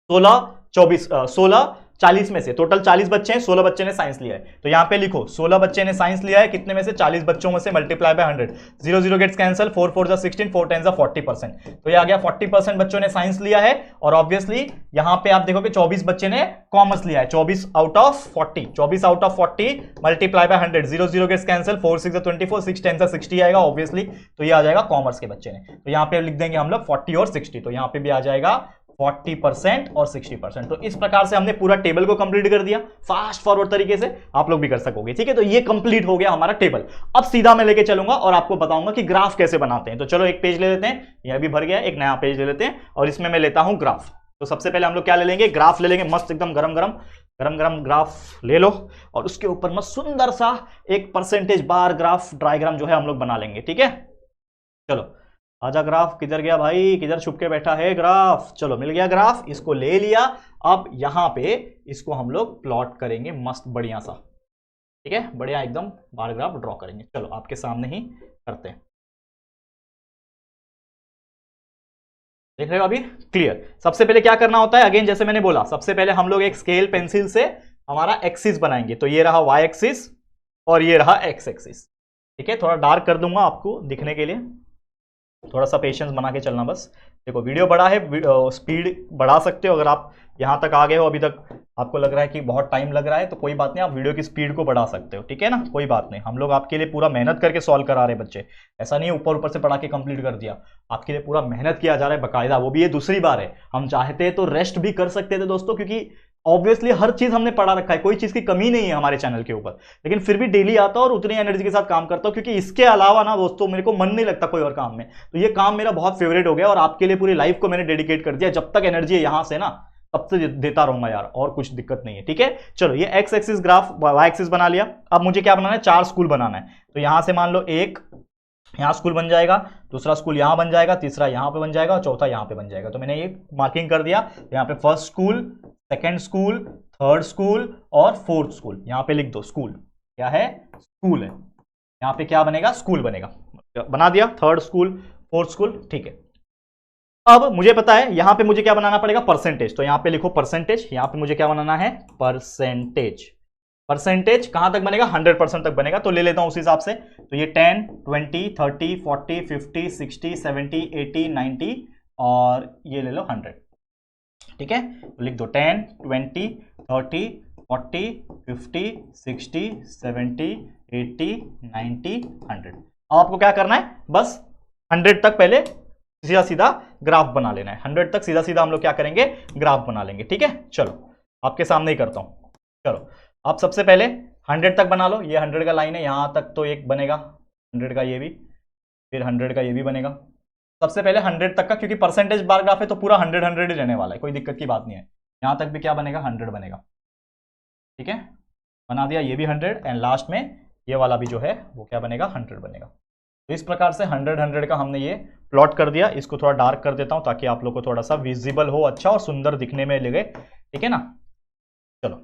16 40 में से टोटल 40 बच्चे हैं, 16 बच्चे ने साइंस लिया है, तो यहाँ पे लिखो 16 बच्चे ने साइंस लिया है, कितने में से 40 बच्चों में से मल्टीप्लाई बाय 100, 0 0 गेट्स कैंसिल, 4 4 16, 4 10 40%, तो ये आ गया 40% बच्चों ने साइंस लिया है। और ऑब्वियसली यहाँ पे आप देखोगे 24 बच्चे ने कॉमर्स लिया है, 24 out of 40, 24 out of 40 multiply by 100, 0 0 gets cancel, 4 6 24, 6 10 60 आएगा ऑब्वियसली, तो ये आ जाएगा कॉमर्स के बच्चे ने। तो यहाँ पे लिख देंगे हम लोग 40 और 60, तो यहाँ पे भी आ जाएगा 40% और 60%। तो इस प्रकार से हमने पूरा टेबल को कंप्लीट कर दिया फास्ट फॉरवर्ड तरीके से, आप लोग भी कर सकोगे, ठीक है। तो ये कंप्लीट हो गया हमारा टेबल। अब सीधा मैं लेके चलूंगा और आपको बताऊंगा कि ग्राफ कैसे बनाते हैं। तो चलो एक पेज ले लेते हैं, यह भी भर गया, एक नया पेज ले लेते हैं और इसमें मैं लेता हूं ग्राफ। तो सबसे पहले हम लोग क्या ले लेंगे, ग्राफ ले लेंगे, मस्त एकदम गरम गरम ग्राफ ले लो और उसके ऊपर मस्त सुंदर सा एक परसेंटेज बार ग्राफ डायग्राम जो है हम लोग बना लेंगे, ठीक है। चलो आजा, ग्राफ किधर गया भाई, किधर छुप के बैठा है ग्राफ। चलो मिल गया ग्राफ, इसको ले लिया। अब यहां पे इसको हम लोग प्लॉट करेंगे मस्त बढ़िया सा, ठीक है, बढ़िया एकदम बार ग्राफ ड्रॉ करेंगे। चलो आपके सामने ही करते हैं, देख रहे हो अभी क्लियर। सबसे पहले क्या करना होता है, अगेन जैसे मैंने बोला, सबसे पहले हम लोग एक स्केल पेंसिल से हमारा एक्सिस बनाएंगे। तो ये रहा वाई एक्सिस और ये रहा एक्स एक्सिस, ठीक है। थोड़ा डार्क कर दूंगा आपको दिखने के लिए, थोड़ा सा पेशेंस बना के चलना बस। देखो वीडियो बड़ा है, स्पीड बढ़ा सकते हो। अगर आप यहां तक आ गए हो, अभी तक आपको लग रहा है कि बहुत टाइम लग रहा है, तो कोई बात नहीं, आप वीडियो की स्पीड को बढ़ा सकते हो, ठीक है ना, कोई बात नहीं। हम लोग आपके लिए पूरा मेहनत करके सॉल्व करा रहे बच्चे, ऐसा नहीं ऊपर ऊपर से पढ़ा के कंप्लीट कर दिया, आपके लिए पूरा मेहनत किया जा रहा है बकायदा। वो भी ये दूसरी बार है, हम चाहते तो रेस्ट भी कर सकते थे दोस्तों, क्योंकि ऑब्वियसली हर चीज हमने पढ़ा रखा है, कोई चीज की कमी नहीं है हमारे चैनल के ऊपर, लेकिन फिर भी डेली आता हूं और उतनी एनर्जी के साथ काम करता हूं, क्योंकि इसके अलावा ना दोस्तों मेरे को मन नहीं लगता कोई और काम में। तो ये काम मेरा बहुत फेवरेट हो गया और आपके लिए पूरी लाइफ को मैंने डेडिकेट कर दिया। जब तक एनर्जी है यहां से ना, तब से देता रहूंगा यार, और कुछ दिक्कत नहीं है, ठीक है। चलो ये X axis graph, Y axis बना लिया। अब मुझे क्या बनाना है, 4 स्कूल बनाना है। तो यहां से मान लो एक यहां स्कूल बन जाएगा, दूसरा स्कूल यहां बन जाएगा, तीसरा यहां पे बन जाएगा और चौथा यहां पे बन जाएगा। तो मैंने ये मार्किंग कर दिया। यहां पे first school, second school, third school और फोर्थ स्कूल, यहां पे लिख दो स्कूल, क्या है, स्कूल है। यहां पे क्या बनेगा, स्कूल बनेगा, बना दिया, थर्ड स्कूल, फोर्थ स्कूल, ठीक है। अब मुझे पता है यहां पे मुझे क्या बनाना पड़ेगा, परसेंटेज। तो यहां पे लिखो परसेंटेज, यहां पे मुझे क्या बनाना है, परसेंटेज। परसेंटेज कहां तक बनेगा, 100% तक बनेगा। तो ले लेता हूं उस हिसाब से। तो ये 10, 20, 30, 40, 50, 60, 70, 80, 90 और ये ले लो 100, ठीक है। तो लिख दो 10, 20, 30, 40, 50, 60, 70, 80, 90, 100। अब आपको क्या करना है, बस 100 तक पहले सीधा सीधा ग्राफ बना लेना है। 100 तक सीधा सीधा हम लोग क्या करेंगे, ग्राफ बना लेंगे, ठीक है। चलो आपके सामने ही करता हूं। चलो आप सबसे पहले 100 तक बना लो। ये 100 का लाइन है, यहां तक तो एक बनेगा 100 का, ये भी, फिर 100 का ये भी बनेगा। सबसे पहले 100 तक का, क्योंकि परसेंटेज बार ग्राफ है तो पूरा 100 ही रहने वाला है, कोई दिक्कत की बात नहीं है। यहां तक भी क्या बनेगा, 100 बनेगा, ठीक है। बना दिया, ये भी 100 एंड लास्ट में ये वाला भी जो है वो क्या बनेगा, 100 बनेगा। तो इस प्रकार से 100 का हमने ये प्लॉट कर दिया। इसको थोड़ा डार्क कर देता हूं ताकि आप लोग को थोड़ा सा विजिबल हो, अच्छा और सुंदर दिखने में लगे, ठीक है ना। चलो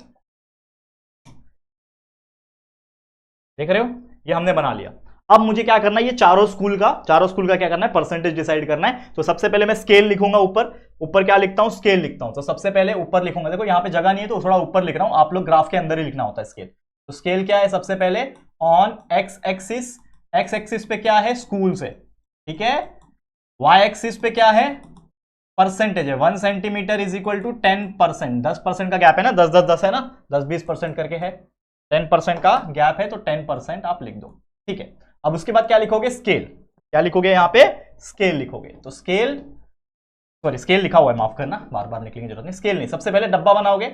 देख रहे हो, ये हमने बना लिया। अब मुझे क्या करना है, ये चारों स्कूल का क्या करना है, परसेंटेज डिसाइड करना है। तो सबसे पहले मैं स्केल लिखूंगा, ऊपर क्या लिखता हूं, स्केल लिखता हूं। तो सबसे पहले ऊपर लिखूंगा, देखो यहां पे जगह नहीं है तो थोड़ा ऊपर लिख रहा हूं, आप लोग ग्राफ के अंदर ही लिखना होता है स्केल। तो स्केल क्या है, सबसे पहले ऑन एक्स एक्सिस पे क्या है, स्कूल से, ठीक है। वाई एक्सिस पे क्या है, परसेंटेज है, 1 सेंटीमीटर इज इक्वल टू 10%, 10% का गैप है ना, 10 है ना, 10-20% करके है, 10% का गैप है, तो 10% आप लिख दो, ठीक है। अब उसके बाद क्या लिखोगे, स्केल, क्या लिखोगे, यहां पे स्केल लिखोगे। तो स्केल लिखा हुआ है, माफ करना, बार बार लिखने की जरूरत नहीं, स्केल नहीं। सबसे पहले डब्बा बनाओगे।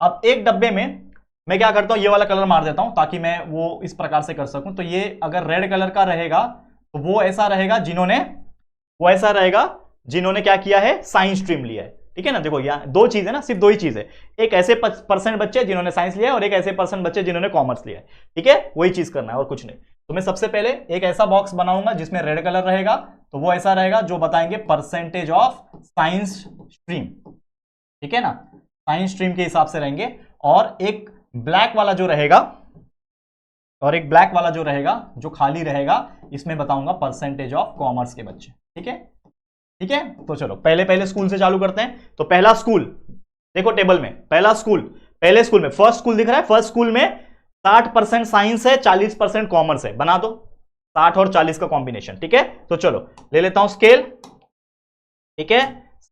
अब एक डब्बे में मैं क्या करता हूं, ये वाला कलर मार देता हूं ताकि मैं वो इस प्रकार से कर सकूं। तो ये अगर रेड कलर का रहेगा तो वो ऐसा रहेगा जिन्होंने क्या किया है, साइंस स्ट्रीम लिया है, ठीक है ना। देखो यहाँ दो चीज है ना, सिर्फ दो ही चीज है, एक ऐसे परसेंट बच्चे जिन्होंने साइंस लिया है और एक ऐसे परसेंट बच्चे जिन्होंने कॉमर्स लिया है, ठीक है, वही चीज करना है और कुछ नहीं। तो मैं सबसे पहले एक ऐसा बॉक्स बनाऊंगा जिसमें रेड कलर रहेगा, तो वो ऐसा रहेगा जो बताएंगे परसेंटेज ऑफ साइंस स्ट्रीम, ठीक है ना, साइंस स्ट्रीम के हिसाब से रहेंगे। और एक ब्लैक वाला जो रहेगा जो खाली रहेगा, इसमें बताऊंगा परसेंटेज ऑफ कॉमर्स के बच्चे, ठीक है, ठीक है। तो चलो पहले स्कूल से चालू करते हैं। तो पहला स्कूल देखो टेबल में, पहला स्कूल पहले स्कूल में, फर्स्ट स्कूल दिख रहा है, फर्स्ट स्कूल में 60% साइंस है, 40% कॉमर्स है, बना दो 60 और 40 का कॉम्बिनेशन। ठीक है, तो चलो ले लेता हूं स्केल। ठीक है,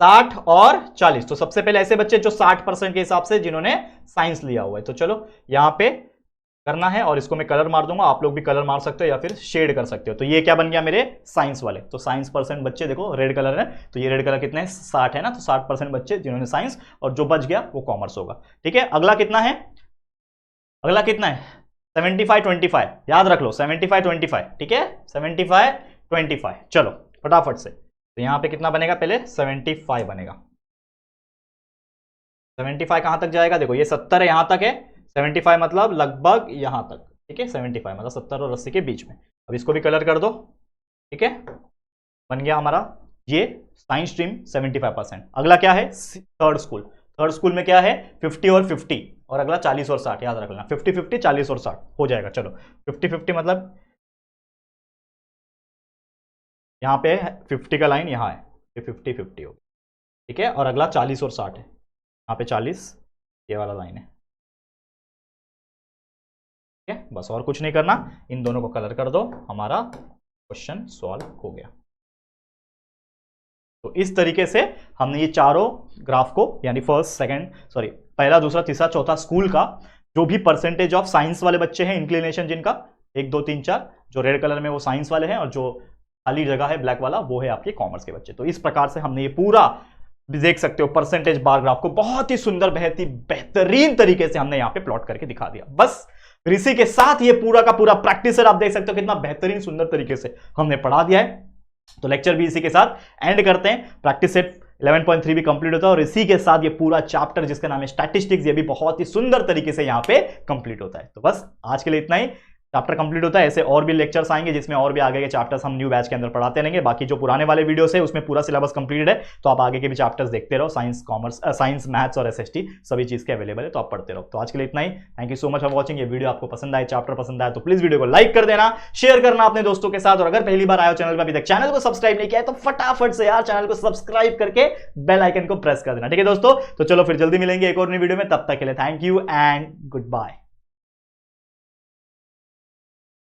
60 और 40। तो सबसे पहले ऐसे बच्चे जो 60% के हिसाब से जिन्होंने साइंस लिया हुआ है, तो चलो यहां पे करना है और इसको मैं कलर मार दूंगा, आप लोग भी कलर मार सकते हो या फिर शेड कर सकते हो। तो ये क्या बन गया मेरे साइंस वाले। तो साइंस परसेंट बच्चे देखो रेड कलर है, तो ये रेड कलर कितने हैं 60 है ना, तो 60% बच्चे जिन्होंने साइंस, और जो बच गया वो कॉमर्स होगा। ठीक है, अगला कितना है, अगला कितना है 75-25, याद रख लो 75-25। ठीक है, 75-25। चलो फटाफट से, तो यहां पे कितना बनेगा, पहले 75 बनेगा। 75 कहां तक जाएगा, देखो ये 70 है, यहां तक है, 75 मतलब लगभग यहां तक। ठीक है, 75 मतलब 70 और 80 के बीच में। अब इसको भी कलर कर दो। ठीक है, बन गया हमारा ये साइंस स्ट्रीम 75%। अगला क्या है, थर्ड स्कूल। थर्ड स्कूल में क्या है 50 और 50, और अगला 40 और 60, याद रख लेना 50-50, 40 और 60 हो जाएगा। चलो 50-50 मतलब यहां पे 50 का लाइन यहां है, 50-50 होगा। ठीक है, और अगला 40 और 60 है, यहाँ पे 40 ये वाला लाइन है। ठीक है, बस और कुछ नहीं करना, इन दोनों को कलर कर दो, हमारा क्वेश्चन सॉल्व हो गया। तो इस तरीके से हमने ये चारों ग्राफ को, यानी पहला दूसरा तीसरा चौथा स्कूल का जो भी परसेंटेज ऑफ साइंस वाले बच्चे हैं, इंक्लिनेशन जिनका 1 2 3 4, जो रेड कलर में वो साइंस वाले हैं, और जो खाली जगह है ब्लैक वाला वो है आपके कॉमर्स के बच्चे। तो इस प्रकार से हमने ये पूरा देख सकते हो परसेंटेज बार ग्राफ को बहुत ही सुंदर बेहतरीन तरीके से हमने यहां पे प्लॉट करके दिखा दिया। बस इसी के साथ ये पूरा का पूरा प्रैक्टिस आप देख सकते हो कितना बेहतरीन सुंदर तरीके से हमने पढ़ा दिया है। तो लेक्चर भी इसी के साथ एंड करते हैं। प्रैक्टिस सेट 11.3 भी कंप्लीट होता है, और इसी के साथ ये पूरा चैप्टर जिसका नाम है स्टैटिस्टिक्स, ये भी बहुत ही सुंदर तरीके से यहां पे कंप्लीट होता है। तो बस आज के लिए इतना ही, चैप्टर कंप्लीट होता है। ऐसे और भी लेक्चर्स आएंगे जिसमें और भी आगे के चैप्टर्स हम न्यू बैच के अंदर पढ़ाते रहेंगे। बाकी जो पुराने वाले वीडियोस है उसमें पूरा सिलेबस कंप्लीट है, तो आप आगे के भी चैप्टर्स देखते रहो। साइंस मैथ्स और एसएसटी सभी चीज के अवेलेबल है, तो आप पढ़ते रहो। तो आज के लिए इतना ही, thank you so much for watching. ये वीडियो आपको पसंद आए, चैप्टर पसंद आए, तो प्लीज वीडियो को लाइक कर देना, शेयर करना अपने दोस्तों के साथ, और अगर पहली बार आए चैनल पर अभी तक चैनल को सब्सक्राइब नहीं किया है तो फटाफट से यार चैनल को सब्सक्राइब करके बेल आइकन को प्रेस कर देना। ठीक है दोस्तों, तो चलो फिर जल्दी मिलेंगे एक और नई वीडियो में, तब तक के लिए thank you and good bye.